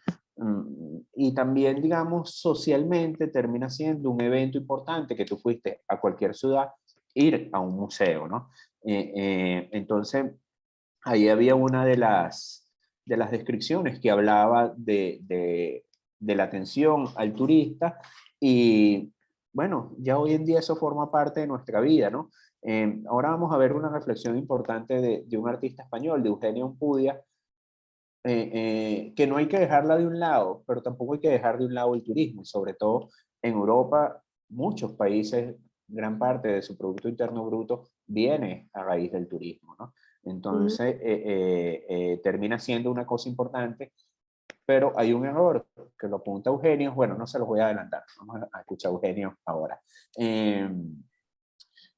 y también, digamos, socialmente termina siendo un evento importante que tú fuiste a cualquier ciudad, ir a un museo, ¿no? Entonces, ahí había una de las descripciones que hablaba de la atención al turista y, bueno, ya hoy en día eso forma parte de nuestra vida, ¿no? Ahora vamos a ver una reflexión importante de un artista español, de Eugenio Ampudia, que no hay que dejarla de un lado, pero tampoco hay que dejar de un lado el turismo, y sobre todo en Europa, muchos países, gran parte de su Producto Interno Bruto viene a raíz del turismo, ¿no? Entonces, termina siendo una cosa importante, pero hay un error que lo apunta Eugenio, bueno, no se los voy a adelantar, vamos a escuchar a Eugenio ahora.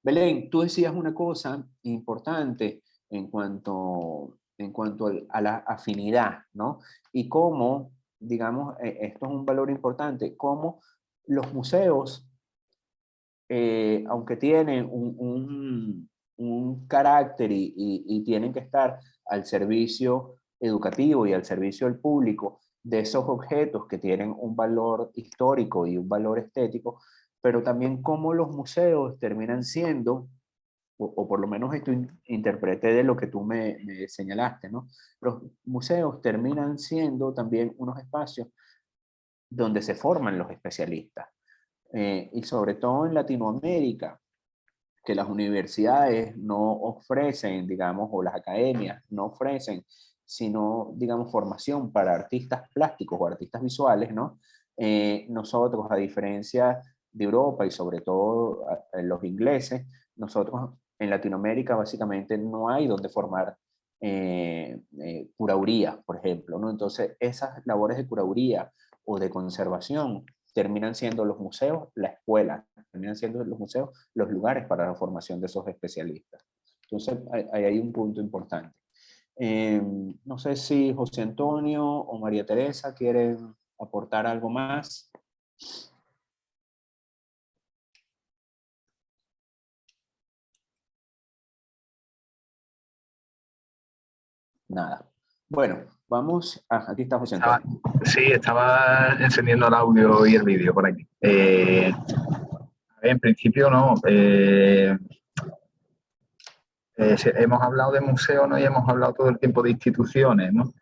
Belén, tú decías una cosa importante en cuanto a la afinidad, ¿no? Y cómo, digamos, esto es un valor importante, cómo los museos, aunque tienen un carácter y tienen que estar al servicio educativo y al servicio del público de esos objetos que tienen un valor histórico y un valor estético, pero también cómo los museos terminan siendo, o por lo menos esto interpreté de lo que tú me señalaste, ¿no? Los museos terminan siendo también unos espacios donde se forman los especialistas. Y sobre todo en Latinoamérica, que las universidades no ofrecen, digamos, o las academias no ofrecen, sino, digamos, formación para artistas plásticos o artistas visuales, ¿no? Nosotros, a diferencia de Europa y sobre todo los ingleses, nosotros en Latinoamérica básicamente no hay donde formar curaduría, por ejemplo, ¿no? Entonces, esas labores de curaduría o de conservación terminan siendo los museos la escuela, terminan siendo los museos los lugares para la formación de esos especialistas. Entonces, ahí hay un punto importante. No sé si José Antonio o María Teresa quieren aportar algo más. Nada. Bueno, vamos. Aquí está José Antonio. Estaba encendiendo el audio y el vídeo por aquí. En principio no. Hemos hablado de museos, ¿no? Y hemos hablado todo el tiempo de instituciones, ¿no?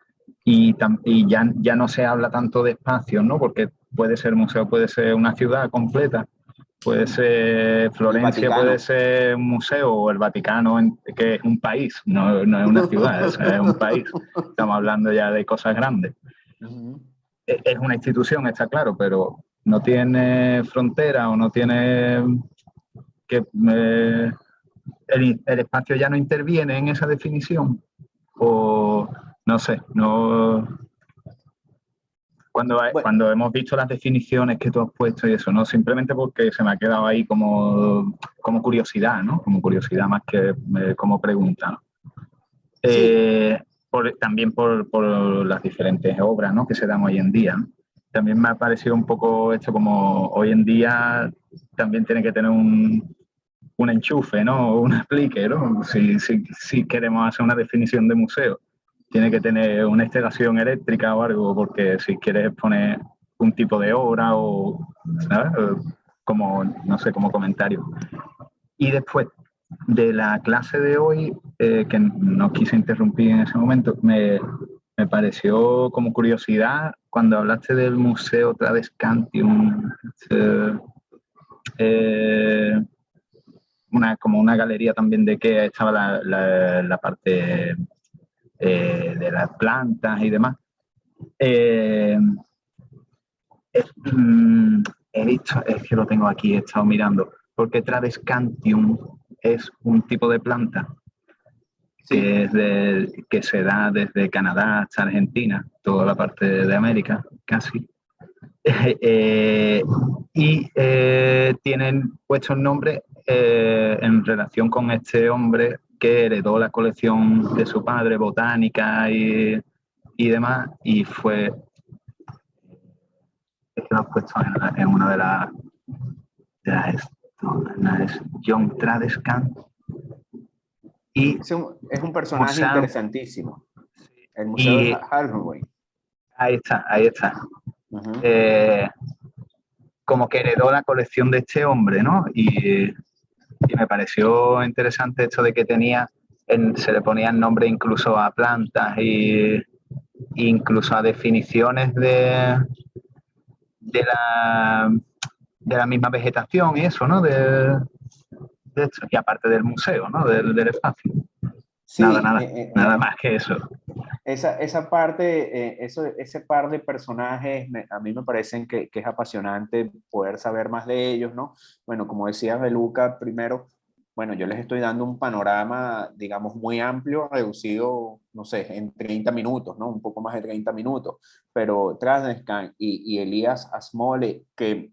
Y ya no se habla tanto de espacios, ¿no? Porque puede ser museo, puede ser una ciudad completa, puede ser Florencia, puede ser un museo, o el Vaticano, que es un país, no es una ciudad, es un país. Estamos hablando ya de cosas grandes. es una institución, está claro, pero no tiene frontera o no tiene que el espacio ya no interviene en esa definición, o no sé, no. Bueno, Cuando hemos visto las definiciones que tú has puesto y eso, ¿no? Simplemente porque se me ha quedado ahí como curiosidad, ¿no? Como curiosidad más que como pregunta, ¿no? sí, También por las diferentes obras, ¿no?, que se dan hoy en día, ¿no? También me ha parecido un poco esto como hoy en día también tiene que tener un enchufe, ¿no? Un explique, ¿no? Si queremos hacer una definición de museo, tiene que tener una instalación eléctrica o algo, porque si quieres poner un tipo de obra o, ¿sabes? Como, no sé, como comentario. Y después de la clase de hoy, que no quise interrumpir en ese momento, me pareció como curiosidad cuando hablaste del Museo Tradescantium, como una galería también de que estaba la parte de las plantas y demás. Eh, he visto, es que lo tengo aquí, he estado mirando, porque Tradescantium es un tipo de planta sí. que se da desde Canadá hasta Argentina, toda la parte de América, casi. Tienen puesto el nombre en relación con este hombre que heredó la colección de su padre, botánica y demás, y fue, es que lo has puesto en una de las John Tradescant, y Es un personaje Museo, interesantísimo. El Museo de y Halloween. ahí está, ahí está. Ujú. Como que heredó la colección de este hombre, ¿no? Y me pareció interesante esto de que se le ponían nombre incluso a plantas e incluso a definiciones de la, de la misma vegetación y eso, ¿no? De esto, y aparte del museo, ¿no? Del espacio. Sí, Nada más que eso. esa parte, ese par de personajes, a mí me parecen que es apasionante poder saber más de ellos, ¿no? Bueno, como decía Beluca, primero, bueno, yo les estoy dando un panorama, digamos, muy amplio, reducido, no sé, en 30 minutos, ¿no? Un poco más de 30 minutos, pero Trasnescan y Elías Asmole, que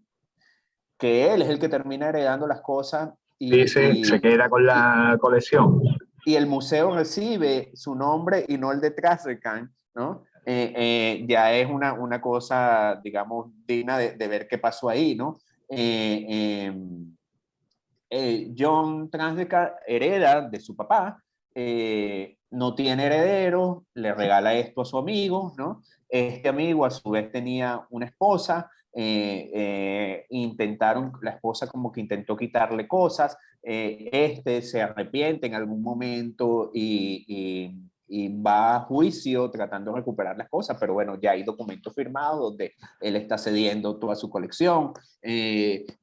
él es el que termina heredando las cosas Sí, sí, se queda con y, la colección. y el museo recibe su nombre y no el de Trasrecan, ¿no? Ya es una cosa, digamos, digna de ver qué pasó ahí, ¿no? John Trasrecan hereda de su papá, no tiene heredero, le regala esto a su amigo, ¿no? Este amigo a su vez tenía una esposa, la esposa como que intentó quitarle cosas, este se arrepiente en algún momento y va a juicio tratando de recuperar las cosas, pero bueno, ya hay documentos firmados donde él está cediendo toda su colección.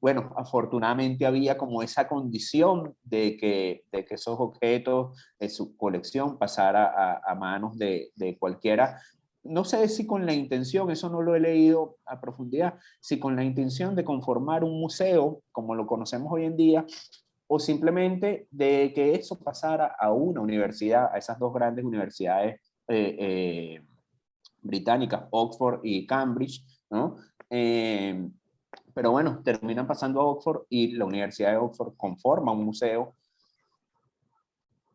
Bueno, afortunadamente había como esa condición de que esos objetos de su colección pasara a manos de cualquiera. No sé si con la intención, eso no lo he leído a profundidad, si con la intención de conformar un museo como lo conocemos hoy en día, o simplemente de que eso pasara a una universidad, a esas dos grandes universidades británicas, Oxford y Cambridge, ¿no? Pero bueno, terminan pasando a Oxford y la Universidad de Oxford conforma un museo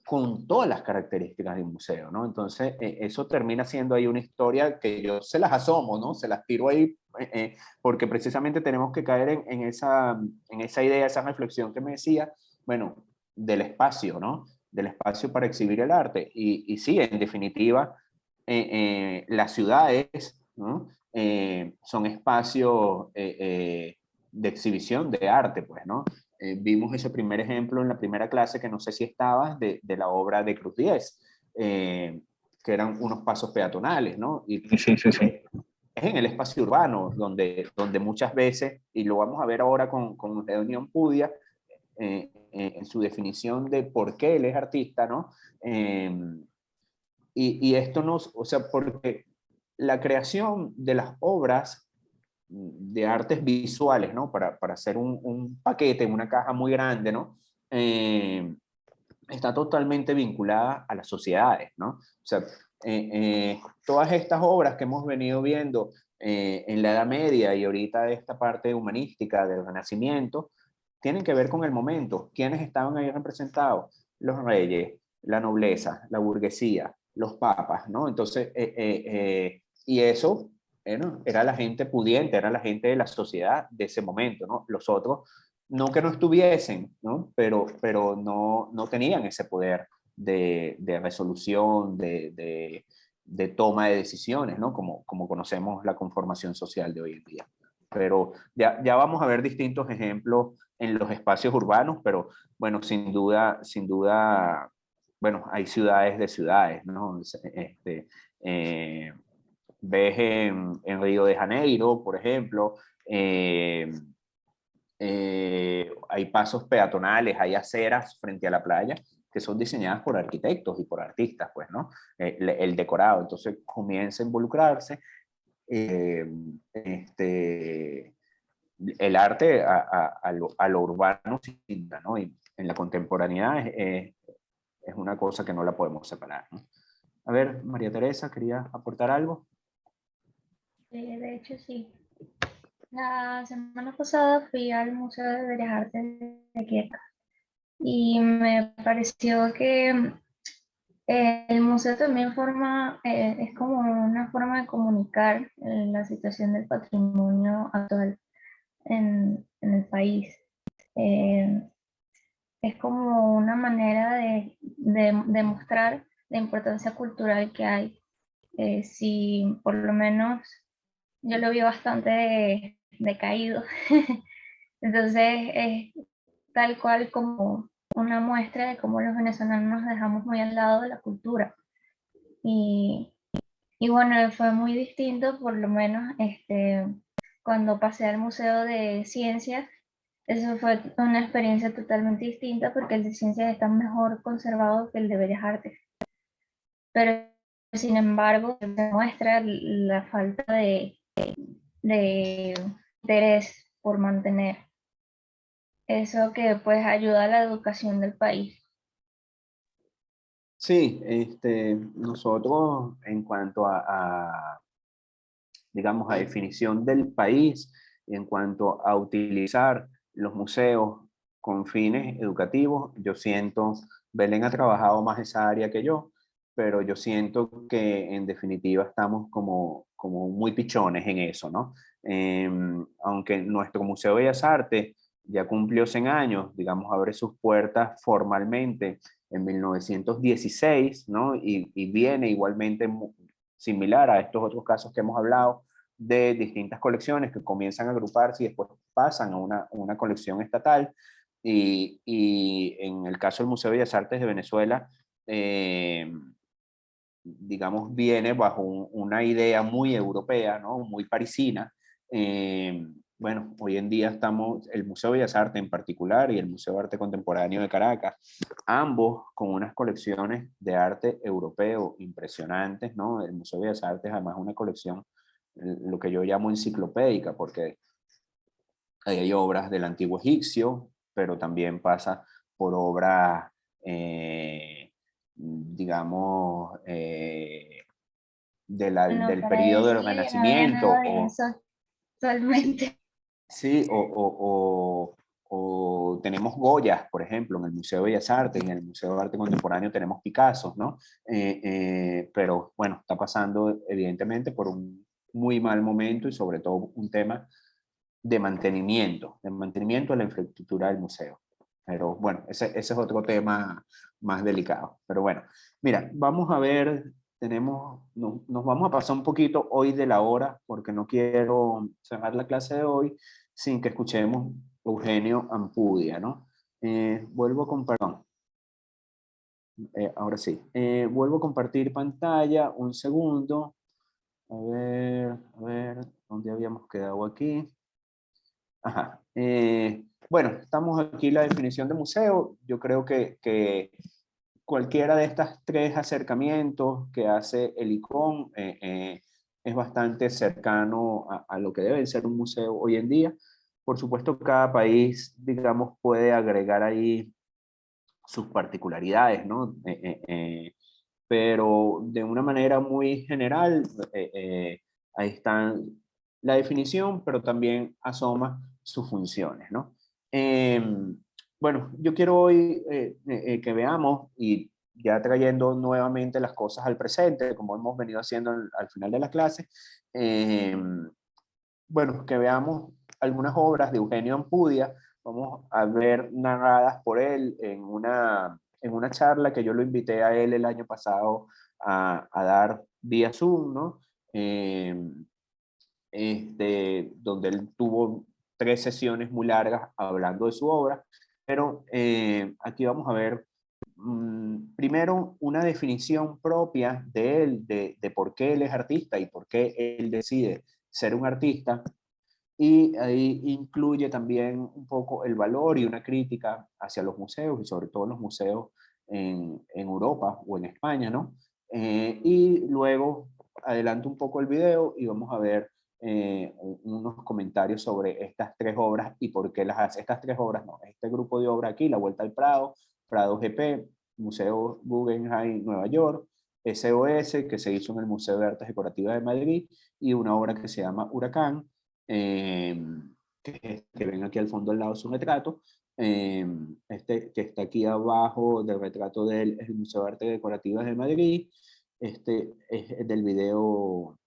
con todas las características de un museo, ¿no? Entonces, eso termina siendo ahí una historia que yo se las asomo, ¿no? Se las tiro ahí, porque precisamente tenemos que caer en esa idea, esa reflexión que me decía, bueno, del espacio, ¿no? Del espacio para exhibir el arte. Y sí, en definitiva, las ciudades, ¿no? Son espacios de exhibición de arte, pues, ¿no? Vimos ese primer ejemplo en la primera clase, que no sé si estabas, de la obra de Cruz Diez, que eran unos pasos peatonales, ¿no? Y Sí, sí, sí. es en el espacio urbano donde muchas veces, y lo vamos a ver ahora con Reunión Pudia, en su definición de por qué él es artista, ¿no? Y esto nos, o sea, porque la creación de las obras de artes visuales, ¿no? Para hacer un paquete, una caja muy grande, ¿no? Está totalmente vinculada a las sociedades, ¿no? O sea, todas estas obras que hemos venido viendo en la Edad Media y ahorita esta parte humanística del Renacimiento, tienen que ver con el momento. ¿Quiénes estaban ahí representados? Los reyes, la nobleza, la burguesía, los papas, ¿no? Entonces, y eso, ¿no? Era la gente pudiente, era la gente de la sociedad de ese momento, ¿no? Los otros, no que no estuviesen, ¿no? Pero no tenían ese poder de resolución, de toma de decisiones, ¿no? Como conocemos la conformación social de hoy en día. Pero ya vamos a ver distintos ejemplos en los espacios urbanos, pero bueno, sin duda, bueno, hay ciudades de ciudades, ¿no? Ves en Río de Janeiro, por ejemplo, hay pasos peatonales, hay aceras frente a la playa que son diseñadas por arquitectos y por artistas, pues, ¿no? El decorado, entonces comienza a involucrarse el arte a lo urbano, ¿no? Y en la contemporaneidad es una cosa que no la podemos separar, ¿no? A ver, María Teresa, ¿quería aportar algo? De hecho, sí. La semana pasada fui al Museo de Bellas Artes de Quieca y me pareció que el museo también es como una forma de comunicar la situación del patrimonio actual en el país. Eh, es como una manera de mostrar la importancia cultural que hay. Si por lo menos yo lo vi bastante decaído. Entonces es tal cual como una muestra de cómo los venezolanos nos dejamos muy al lado de la cultura. Y, y bueno, fue muy distinto, por lo menos cuando pasé al Museo de Ciencias, eso fue una experiencia totalmente distinta porque el de Ciencias está mejor conservado que el de Bellas Artes. Pero sin embargo, se muestra la falta de interés por mantener eso que pues ayuda a la educación del país. Sí, nosotros en cuanto digamos, a definición del país, en cuanto a utilizar los museos con fines educativos, yo siento, Belén ha trabajado más esa área que yo, pero yo siento que en definitiva estamos como muy pichones en eso, ¿no? Aunque nuestro Museo de Bellas Artes ya cumplió 100 años, digamos, abre sus puertas formalmente en 1916, ¿no? Y viene igualmente similar a estos otros casos que hemos hablado, de distintas colecciones que comienzan a agruparse y después pasan a una colección estatal. Y en el caso del Museo de Bellas Artes de Venezuela, digamos, viene bajo una idea muy europea, ¿no? Muy parisina. Bueno, hoy en día el Museo de Bellas Artes en particular y el Museo de Arte Contemporáneo de Caracas, ambos con unas colecciones de arte europeo impresionantes, ¿no? El Museo de Bellas Artes además una colección, lo que yo llamo enciclopédica, porque hay obras del antiguo egipcio, pero también pasa por obras, digamos, Bueno, del para periodo del eso yo no había Renacimiento, nada de eso sí, actualmente. sí, o tenemos Goyas, por ejemplo, en el Museo de Bellas Artes y en el Museo de Arte Contemporáneo tenemos Picasso, ¿no? Pero bueno, está pasando evidentemente por un muy mal momento y sobre todo un tema de mantenimiento de la infraestructura del museo. Pero bueno, ese es otro tema más delicado. Pero bueno, mira, vamos a ver, nos vamos a pasar un poquito hoy de la hora, porque no quiero cerrar la clase de hoy sin que escuchemos Eugenio Ampudia, ¿no? Vuelvo a compartir, ahora sí, vuelvo a compartir pantalla, un segundo, a ver, ¿dónde habíamos quedado aquí? Ajá. Bueno, estamos aquí en la definición de museo. Yo creo que cualquiera de estas tres acercamientos que hace el ICON es bastante cercano a lo que debe ser un museo hoy en día. Por supuesto, cada país, digamos, puede agregar ahí sus particularidades, ¿no? Pero de una manera muy general, ahí está la definición, pero también asoma sus funciones, ¿no? Bueno, yo quiero hoy que veamos, y ya trayendo nuevamente las cosas al presente, como hemos venido haciendo al final de las clases, bueno, que veamos algunas obras de Eugenio Ampudia. Vamos a ver narradas por él en una charla que yo lo invité a él el año pasado a dar vía Zoom, ¿no? Donde él tuvo 3 sesiones muy largas hablando de su obra, pero aquí vamos a ver primero una definición propia de él, de por qué él es artista y por qué él decide ser un artista, y ahí incluye también un poco el valor y una crítica hacia los museos, y sobre todo los museos en Europa o en España, ¿no? Y luego adelanto un poco el video y vamos a ver unos comentarios sobre estas 3 obras y por qué las hace. Estas 3 obras, no, este grupo de obras aquí, La Vuelta al Prado, Prado GP, Museo Guggenheim, Nueva York, SOS, que se hizo en el Museo de Artes Decorativas de Madrid, y una obra que se llama Huracán, que ven aquí al fondo al lado es un retrato. Este que está aquí abajo del retrato de él es el Museo de Artes Decorativas de Madrid. Este es del video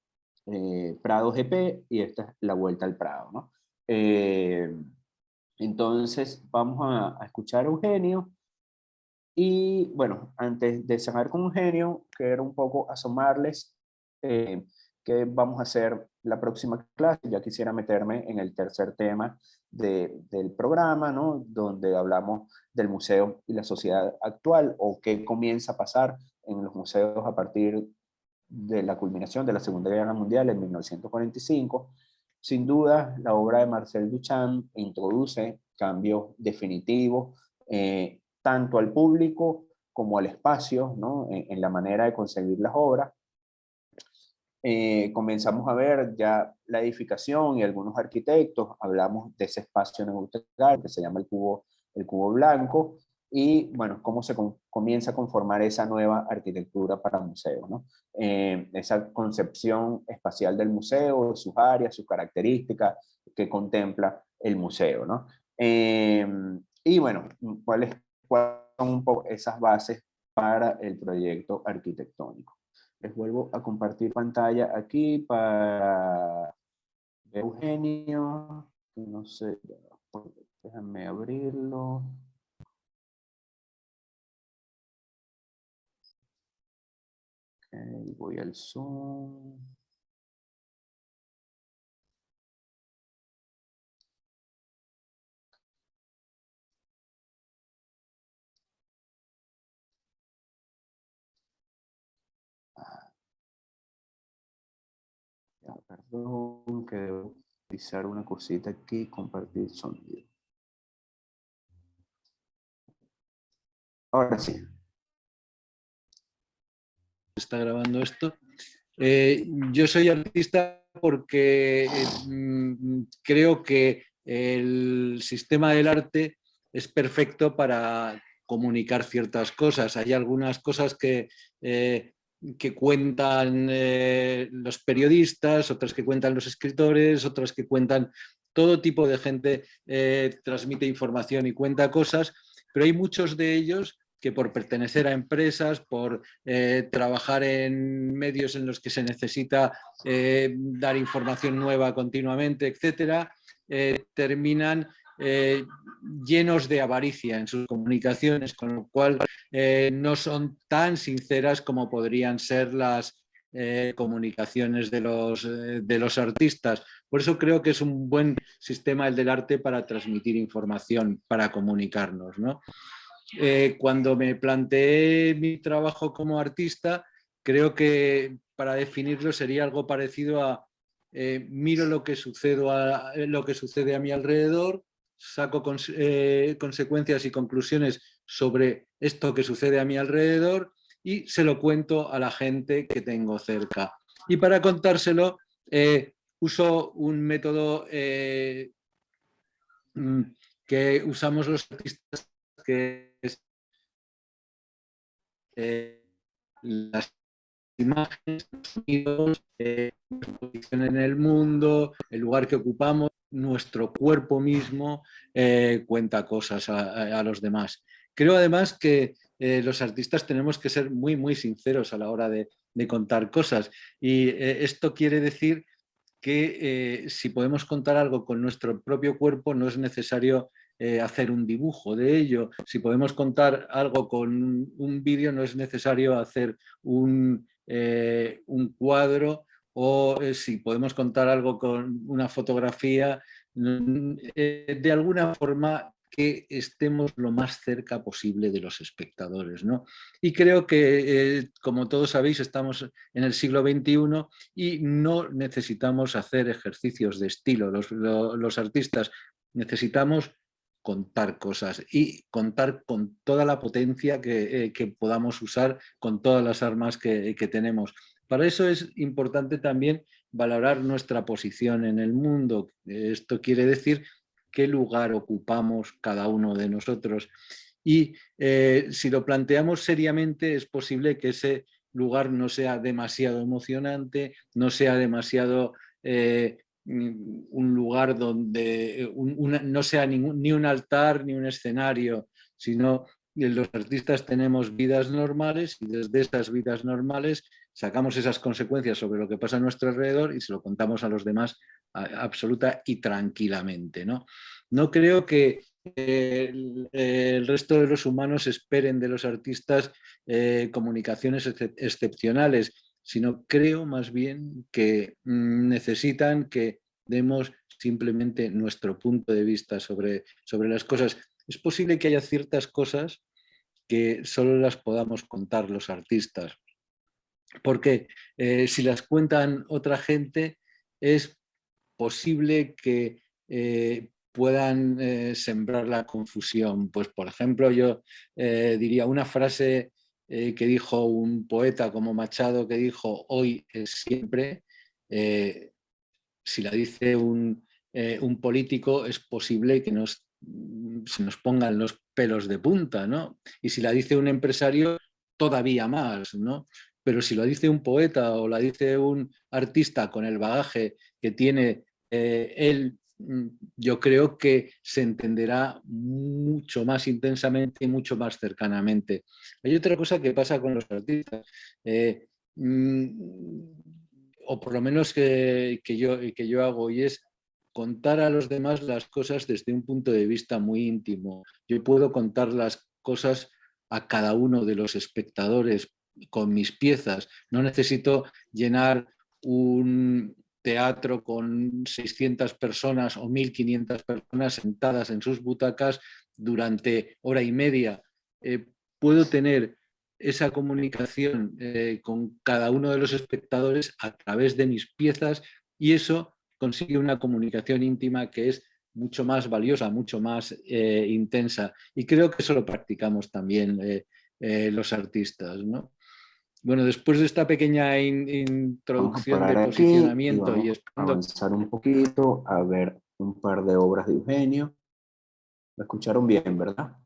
Prado GP, y esta es La Vuelta al Prado, ¿no? Entonces vamos a escuchar a Eugenio. Y bueno, antes de cerrar con Eugenio, quiero un poco asomarles qué vamos a hacer la próxima clase. Ya quisiera meterme en el tercer tema del programa, ¿no? Donde hablamos del museo y la sociedad actual, o qué comienza a pasar en los museos a partir de la culminación de la Segunda Guerra Mundial en 1945. Sin duda, la obra de Marcel Duchamp introduce cambios definitivos, tanto al público como al espacio, ¿no? En la manera de concebir las obras. Comenzamos a ver ya la edificación y algunos arquitectos, hablamos de ese espacio neutral que se llama el cubo blanco, y bueno, cómo se comienza a conformar esa nueva arquitectura para museos, ¿no? Esa concepción espacial del museo, sus áreas, sus características que contempla el museo, ¿no? Y bueno, ¿cuáles son un poco esas bases para el proyecto arquitectónico? Les vuelvo a compartir pantalla aquí para Eugenio. No sé, déjame abrirlo. Okay, voy al Zoom. Perdón, que debo utilizar una cosita aquí, compartir sonido. Ahora sí. Está grabando esto. Yo soy artista porque creo que el sistema del arte es perfecto para comunicar ciertas cosas. Hay algunas cosas que cuentan los periodistas, otras que cuentan los escritores, otras que cuentan todo tipo de gente, transmite información y cuenta cosas, pero hay muchos de ellos que por pertenecer a empresas, por trabajar en medios en los que se necesita dar información nueva continuamente, etcétera, terminan llenos de avaricia en sus comunicaciones, con lo cual no son tan sinceras como podrían ser las comunicaciones de los artistas. Por eso creo que es un buen sistema el del arte para transmitir información, para comunicarnos, ¿no? Cuando me planteé mi trabajo como artista, creo que para definirlo sería algo parecido a miro lo que sucede a mi alrededor, saco consecuencias y conclusiones sobre esto que sucede a mi alrededor y se lo cuento a la gente que tengo cerca. Y para contárselo uso un método que usamos los artistas, que es las imágenes, los sonidos, nuestra posición en el mundo, el lugar que ocupamos, nuestro cuerpo mismo cuenta cosas a los demás. Creo además que los artistas tenemos que ser muy, muy sinceros a la hora de contar cosas, y esto quiere decir que si podemos contar algo con nuestro propio cuerpo, no es necesario hacer un dibujo de ello. Si podemos contar algo con un vídeo, no es necesario hacer un cuadro, o si podemos contar algo con una fotografía, de alguna forma que estemos lo más cerca posible de los espectadores, ¿no? Y creo que, como todos sabéis, estamos en el siglo XXI y no necesitamos hacer ejercicios de estilo. Los artistas necesitamos contar cosas y contar con toda la potencia que podamos usar, con todas las armas que tenemos. Para eso es importante también valorar nuestra posición en el mundo. Esto quiere decir qué lugar ocupamos cada uno de nosotros. Y si lo planteamos seriamente, es posible que ese lugar no sea demasiado emocionante, no sea demasiado un lugar donde no sea ni un altar ni un escenario, sino que los artistas tenemos vidas normales y desde esas vidas normales sacamos esas consecuencias sobre lo que pasa a nuestro alrededor y se lo contamos a los demás absoluta y tranquilamente, ¿no? No creo que el resto de los humanos esperen de los artistas comunicaciones excepcionales, sino creo más bien que necesitan que demos simplemente nuestro punto de vista sobre las cosas. Es posible que haya ciertas cosas que solo las podamos contar los artistas, porque si las cuentan otra gente es posible que puedan sembrar la confusión. Pues, por ejemplo, yo diría una frase que dijo un poeta como Machado, que dijo hoy es siempre. Si la dice un político, es posible que se nos pongan los pelos de punta, ¿no? Y si la dice un empresario, todavía más, ¿no? Pero si lo dice un poeta o la dice un artista con el bagaje que tiene él, yo creo que se entenderá mucho más intensamente y mucho más cercanamente. Hay otra cosa que pasa con los artistas, o por lo menos que yo hago, y es contar a los demás las cosas desde un punto de vista muy íntimo. Yo puedo contar las cosas a cada uno de los espectadores con mis piezas. No necesito llenar un teatro con 600 personas o 1.500 personas sentadas en sus butacas durante hora y media. Puedo tener esa comunicación con cada uno de los espectadores a través de mis piezas, y eso consigue una comunicación íntima que es mucho más valiosa, mucho más intensa. Y creo que eso lo practicamos también los artistas, ¿no? Bueno, después de esta pequeña introducción de posicionamiento y vamos a avanzar un poquito a ver un par de obras de Eugenio. ¿Me escucharon bien, verdad?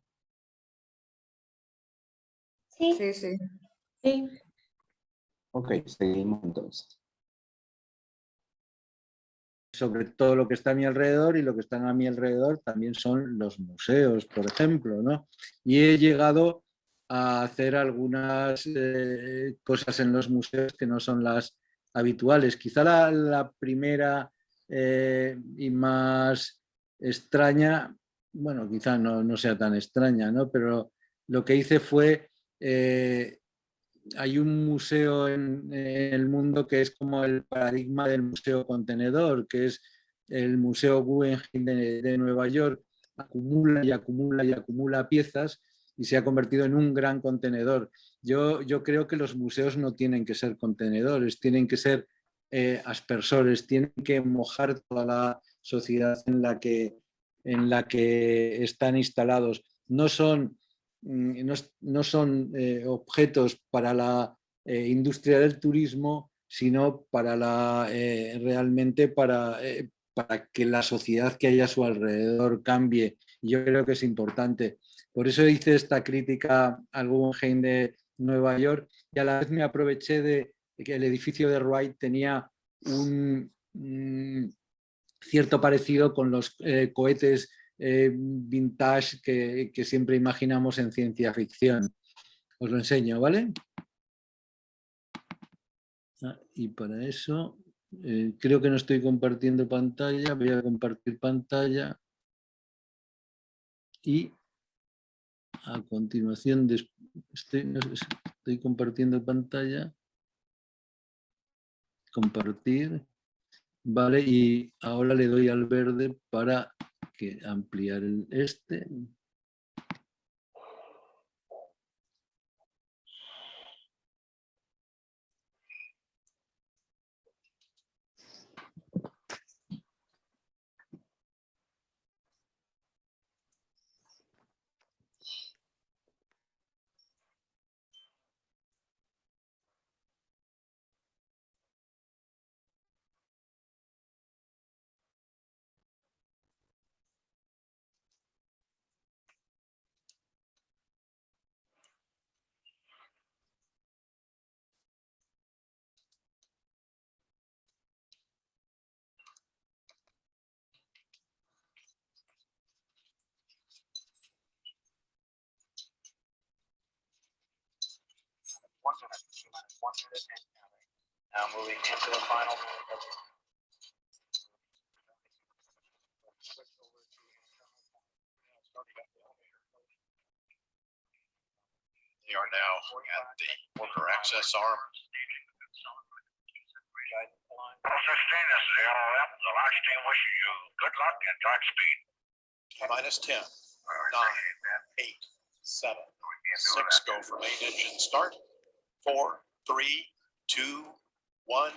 Sí. Sí, sí. Sí. Ok, seguimos entonces. Sobre todo lo que está a mi alrededor, y lo que está a mi alrededor también son los museos, por ejemplo, ¿no? Y he llegado a hacer algunas cosas en los museos que no son las habituales. Quizá la primera y más extraña, bueno, quizá no sea tan extraña, ¿no? Pero lo que hice fue hay un museo en el mundo que es como el paradigma del museo contenedor, que es el Museo Guggenheim de Nueva York. Acumula y acumula y acumula piezas y se ha convertido en un gran contenedor. Yo creo que los museos no tienen que ser contenedores, tienen que ser aspersores, tienen que mojar toda la sociedad en la que están instalados. No son objetos para la industria del turismo, sino para realmente para que la sociedad que hay a su alrededor cambie. Y yo creo que es importante. Por eso hice esta crítica al Guggenheim de Nueva York y a la vez me aproveché de que el edificio de Wright tenía un cierto parecido con los cohetes vintage que siempre imaginamos en ciencia ficción. Os lo enseño, ¿vale? Y para eso creo que no estoy compartiendo pantalla. Voy a compartir pantalla y a continuación estoy compartiendo pantalla. Compartir. Vale, y ahora le doy al verde para ampliar este. Now moving into the final. They are now at the worker access arm. 16 is the LRM. The launch team wishes you good luck and Godspeed. Minus 10, 9, 8, 7, 6, go for main engine start. 4, 3, 2, 1,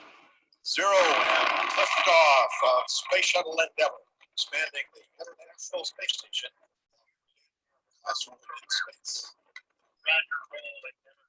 0, and liftoff of Space Shuttle Endeavour, expanding the International Space Station. Classroom in space. Roger, roll, Endeavour.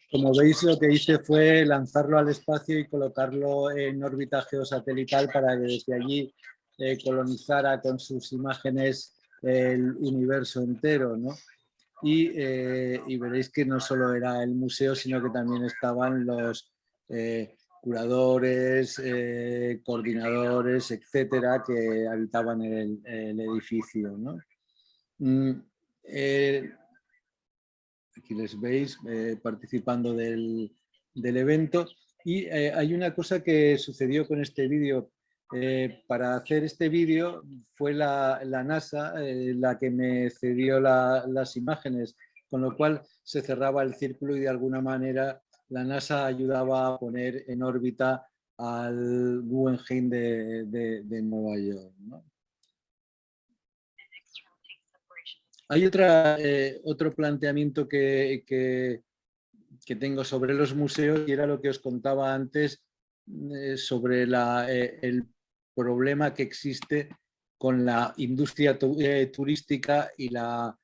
Como veis, lo que hice fue lanzarlo al espacio y colocarlo en órbita geosatelital para que desde allí colonizara con sus imágenes el universo entero, ¿no? Y veréis que no solo era el museo, sino que también estaban los curadores, coordinadores, etcétera, que habitaban el edificio, ¿no? Aquí les veis participando del evento. Y hay una cosa que sucedió con este vídeo. Para hacer este vídeo fue la NASA la que me cedió las imágenes, con lo cual se cerraba el círculo y de alguna manera la NASA ayudaba a poner en órbita al Guggenheim de Nueva York, ¿no? Hay otro planteamiento que tengo sobre los museos, y era lo que os contaba antes sobre el problema que existe con la industria turística y la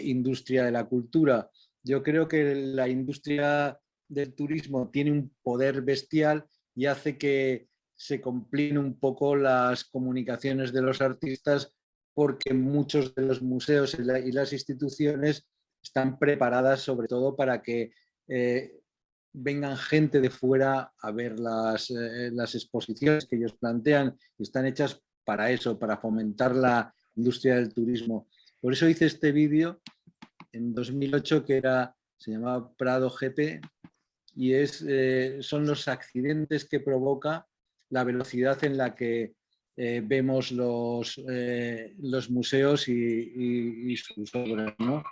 industria de la cultura. Yo creo que la industria del turismo tiene un poder bestial y hace que se compliquen un poco las comunicaciones de los artistas, porque muchos de los museos y las instituciones están preparadas sobre todo para que vengan gente de fuera a ver las exposiciones que ellos plantean, y están hechas para eso, para fomentar la industria del turismo. Por eso hice este vídeo en 2008 que se llamaba Prado GP, y son los accidentes que provoca la velocidad en la que vemos los museos y sus obras, ¿no?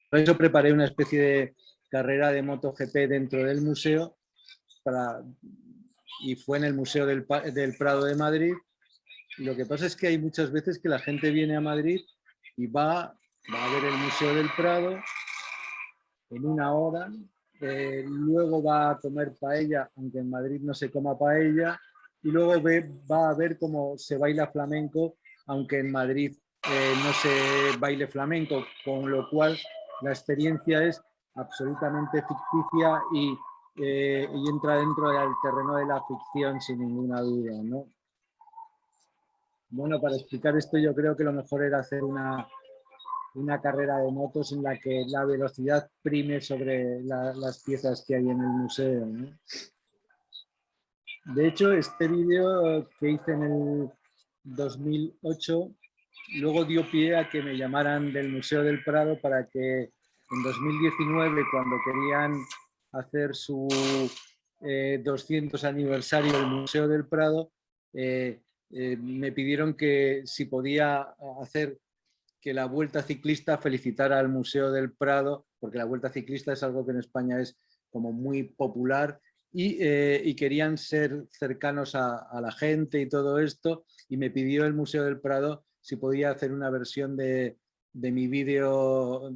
Por eso preparé una especie de carrera de MotoGP dentro del museo para y fue en el Museo del Prado de Madrid. Y lo que pasa es que hay muchas veces que la gente viene a Madrid y va a ver el Museo del Prado en una hora, luego va a comer paella, aunque en Madrid no se coma paella, y luego va a ver cómo se baila flamenco, aunque en Madrid no se baile flamenco, con lo cual la experiencia es absolutamente ficticia y entra dentro del terreno de la ficción sin ninguna duda, ¿no? Bueno, para explicar esto yo creo que lo mejor era hacer una carrera de motos en la que la velocidad prime sobre las piezas que hay en el museo, ¿no? De hecho, este vídeo que hice en el 2008 luego dio pie a que me llamaran del Museo del Prado para que en 2019, cuando querían hacer su 200 aniversario del Museo del Prado, me pidieron que si podía hacer que la Vuelta Ciclista felicitara al Museo del Prado, porque la Vuelta Ciclista es algo que en España es como muy popular y querían ser cercanos a la gente y todo esto, y me pidió el Museo del Prado si podía hacer una versión de mi vídeo,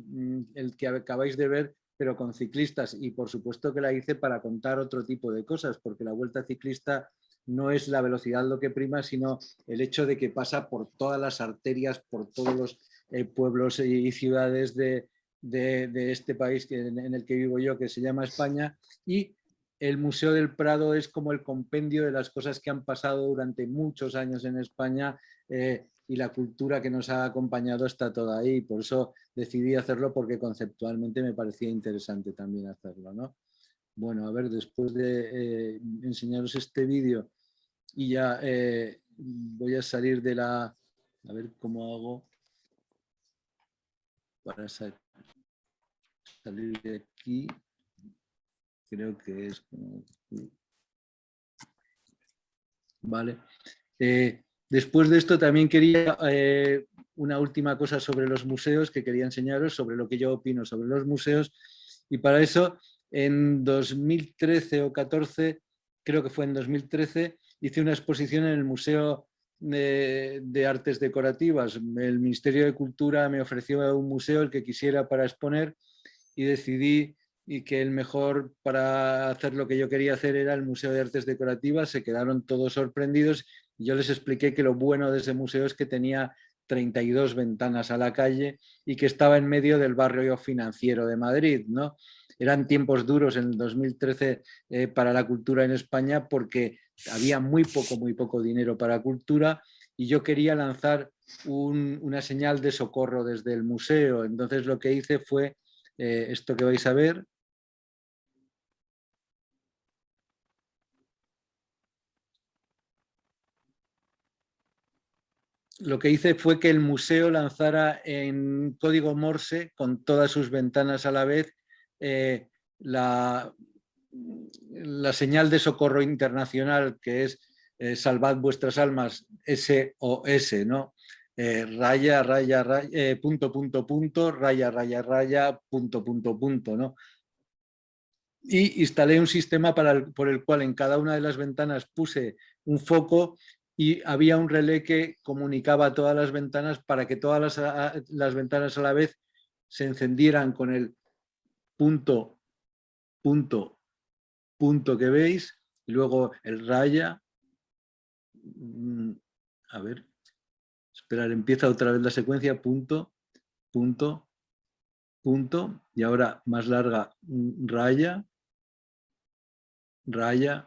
el que acabáis de ver, pero con ciclistas, y por supuesto que la hice para contar otro tipo de cosas, porque la Vuelta Ciclista no es la velocidad lo que prima, sino el hecho de que pasa por todas las arterias, por todos los pueblos y ciudades de este país en el que vivo yo, que se llama España, y el Museo del Prado es como el compendio de las cosas que han pasado durante muchos años en España, y la cultura que nos ha acompañado está toda ahí. Por eso decidí hacerlo, porque conceptualmente me parecía interesante también hacerlo, ¿no? Bueno, a ver, después de enseñaros este vídeo y ya voy a salir de la... A ver cómo hago para salir de aquí. Creo que es como... Vale. Después de esto también quería una última cosa sobre los museos que quería enseñaros, sobre lo que yo opino sobre los museos, y para eso en 2013 o 14, creo que fue en 2013, hice una exposición en el Museo de Artes Decorativas. El Ministerio de Cultura me ofreció un museo, el que quisiera, para exponer, y decidí que el mejor para hacer lo que yo quería hacer era el Museo de Artes Decorativas. Se quedaron todos sorprendidos y yo les expliqué que lo bueno de ese museo es que tenía 32 ventanas a la calle y que estaba en medio del barrio financiero de Madrid, ¿no? Eran tiempos duros en el 2013 para la cultura en España, porque había muy poco dinero para cultura, y yo quería lanzar una señal de socorro desde el museo. Entonces lo que hice fue esto que vais a ver. Lo que hice fue que el museo lanzara en código Morse, con todas sus ventanas a la vez, la señal de socorro internacional, que es salvad vuestras almas, SOS, ¿no? Raya, raya, raya, punto, punto, punto, raya, raya, raya, punto, punto, punto, ¿no? Y instalé un sistema por el cual en cada una de las ventanas puse un foco, y había un relé que comunicaba a todas las ventanas para que todas las ventanas a la vez se encendieran con el punto, punto, punto que veis, y luego el raya. A ver, esperar, empieza otra vez la secuencia, punto, punto, punto, y ahora más larga, raya, raya,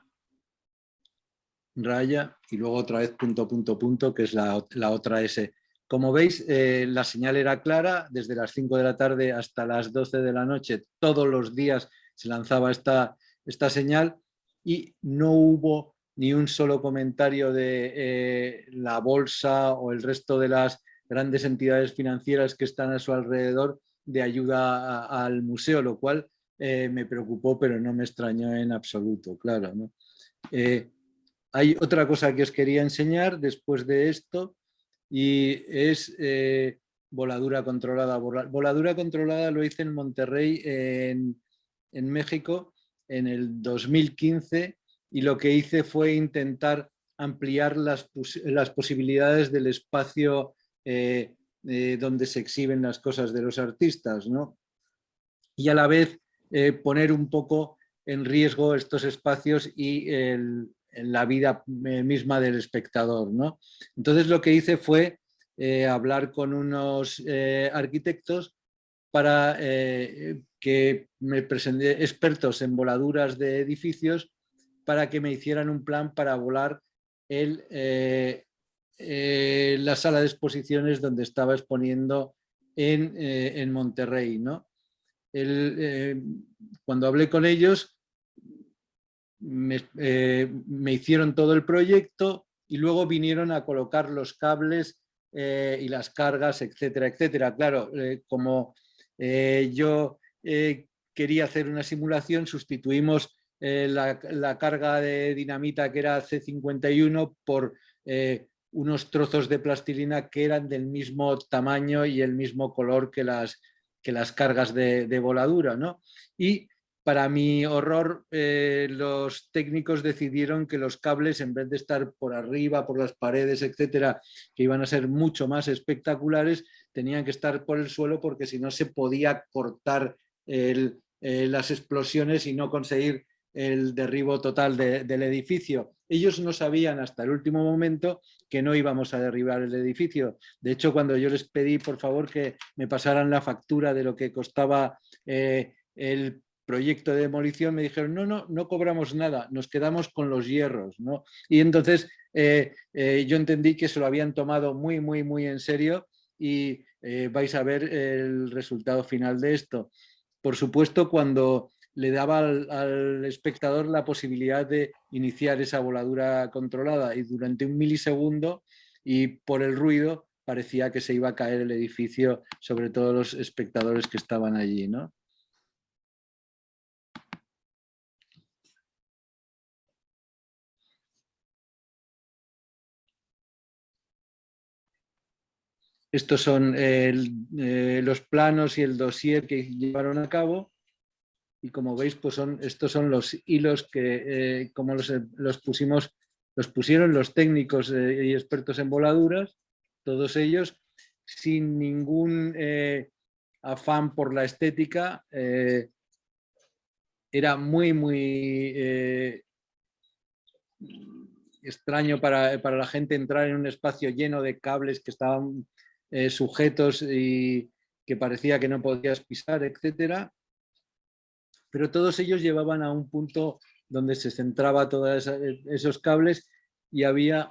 raya, y luego otra vez punto, punto, punto, que es la otra S. Como veis, la señal era clara. Desde las 5 de la tarde hasta las 12 de la noche, todos los días se lanzaba esta señal, y no hubo ni un solo comentario de la bolsa o el resto de las grandes entidades financieras que están a su alrededor de ayuda al museo, lo cual me preocupó, pero no me extrañó en absoluto, claro, ¿no? Hay otra cosa que os quería enseñar después de esto, y es voladura controlada. Voladura controlada lo hice en Monterrey, en México, en el 2015, y lo que hice fue intentar ampliar las posibilidades del espacio donde se exhiben las cosas de los artistas, ¿no? Y a la vez poner un poco en riesgo estos espacios y la vida misma del espectador, ¿no? Entonces lo que hice fue hablar con unos arquitectos para que me presenté expertos en voladuras de edificios para que me hicieran un plan para volar la sala de exposiciones donde estaba exponiendo en Monterrey, ¿no? Cuando hablé con ellos, me hicieron todo el proyecto y luego vinieron a colocar los cables y las cargas, etcétera, etcétera. Claro, como yo quería hacer una simulación, sustituimos la carga de dinamita que era C51 por unos trozos de plastilina que eran del mismo tamaño y el mismo color que las cargas de voladura, ¿no? Y para mi horror, los técnicos decidieron que los cables, en vez de estar por arriba, por las paredes, etcétera, que iban a ser mucho más espectaculares, tenían que estar por el suelo porque si no se podía cortar las explosiones y no conseguir el derribo total del edificio. Ellos no sabían hasta el último momento que no íbamos a derribar el edificio. De hecho, cuando yo les pedí, por favor, que me pasaran la factura de lo que costaba el proyecto de demolición, me dijeron, no cobramos nada, nos quedamos con los hierros, ¿no? Y entonces yo entendí que se lo habían tomado muy, muy, muy en serio y vais a ver el resultado final de esto. Por supuesto, cuando le daba al espectador la posibilidad de iniciar esa voladura controlada y durante un milisegundo y por el ruido parecía que se iba a caer el edificio sobre todos los espectadores que estaban allí, ¿no? Estos son los planos y el dossier que llevaron a cabo y como veis, pues estos son los hilos que como los pusieron los técnicos y expertos en voladuras, todos ellos sin ningún afán por la estética. Era muy, muy extraño para la gente entrar en un espacio lleno de cables que estaban sujetos y que parecía que no podías pisar, etcétera. Pero todos ellos llevaban a un punto donde se centraba todos esos cables y había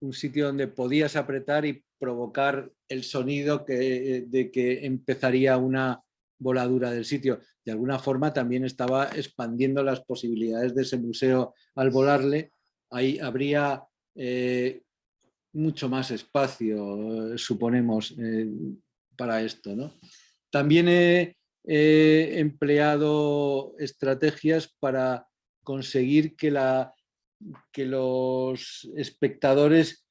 un sitio donde podías apretar y provocar el sonido de que empezaría una voladura del sitio. De alguna forma también estaba expandiendo las posibilidades de ese museo al volarle. Ahí habría mucho más espacio, suponemos, para esto, ¿no? También he empleado estrategias para conseguir que los espectadores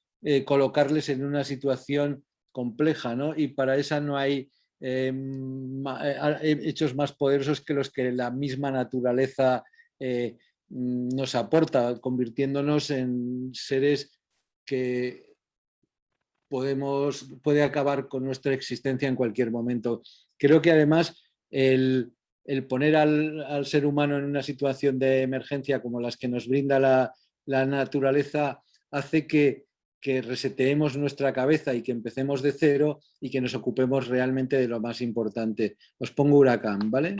colocarles en una situación compleja, ¿no? Y para esa no hay hechos más poderosos que los que la misma naturaleza nos aporta, convirtiéndonos en seres que puede acabar con nuestra existencia en cualquier momento. Creo que además el poner al ser humano en una situación de emergencia como las que nos brinda la naturaleza hace que reseteemos nuestra cabeza y que empecemos de cero y que nos ocupemos realmente de lo más importante. Os pongo huracán, ¿vale?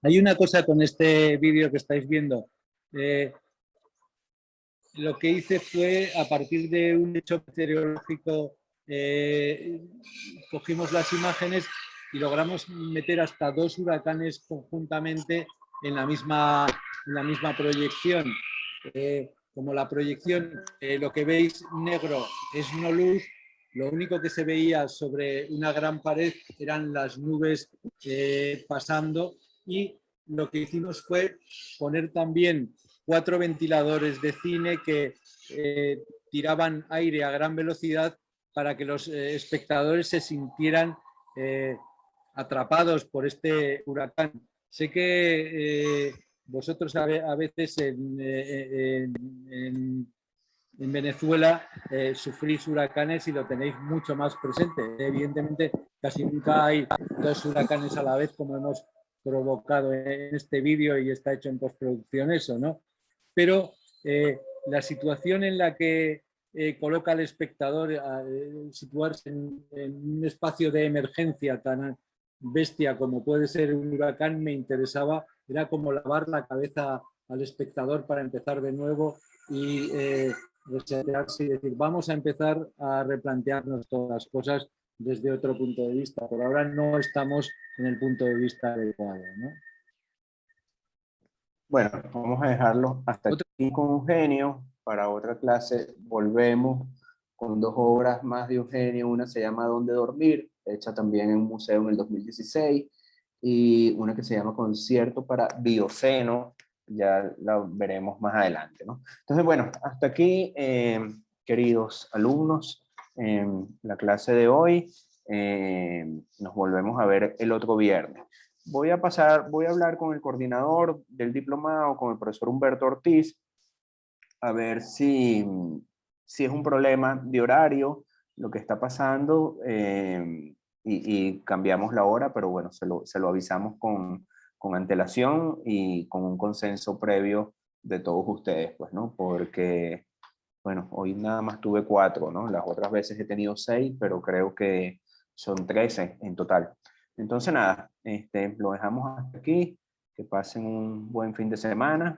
Hay una cosa con este vídeo que estáis viendo. Lo que hice fue, a partir de un hecho meteorológico, cogimos las imágenes y logramos meter hasta 2 huracanes conjuntamente en la misma proyección. Como la proyección, lo que veis negro es no luz, lo único que se veía sobre una gran pared eran las nubes pasando, y lo que hicimos fue poner también 4 ventiladores de cine que tiraban aire a gran velocidad para que los espectadores se sintieran atrapados por este huracán. Sé que vosotros a veces en Venezuela sufrís huracanes y lo tenéis mucho más presente. Evidentemente, casi nunca hay 2 huracanes a la vez, como hemos provocado en este vídeo, y está hecho en postproducción eso, ¿no? Pero la situación en la que coloca al espectador situarse en un espacio de emergencia tan bestia como puede ser un huracán me interesaba. Era como lavar la cabeza al espectador para empezar de nuevo y resetearse y decir, vamos a empezar a replantearnos todas las cosas desde otro punto de vista. Por ahora no estamos en el punto de vista adecuado, ¿no? Bueno, vamos a dejarlo hasta aquí con Eugenio. Para otra clase volvemos con 2 obras más de Eugenio. Una se llama ¿Dónde dormir?, hecha también en un museo en el 2016, y una que se llama Concierto para Bioceno, ya la veremos más adelante, ¿no? Entonces, bueno, hasta aquí, queridos alumnos, la clase de hoy. Nos volvemos a ver el otro viernes. Voy a hablar con el coordinador del diplomado, con el profesor Humberto Ortiz, a ver si es un problema de horario lo que está pasando, y cambiamos la hora, pero bueno, se lo avisamos con antelación y con un consenso previo de todos ustedes, pues, ¿no? Porque, bueno, hoy nada más tuve 4, ¿no? Las otras veces he tenido 6, pero creo que son 13 en total. Entonces, nada, lo dejamos hasta aquí. Que pasen un buen fin de semana.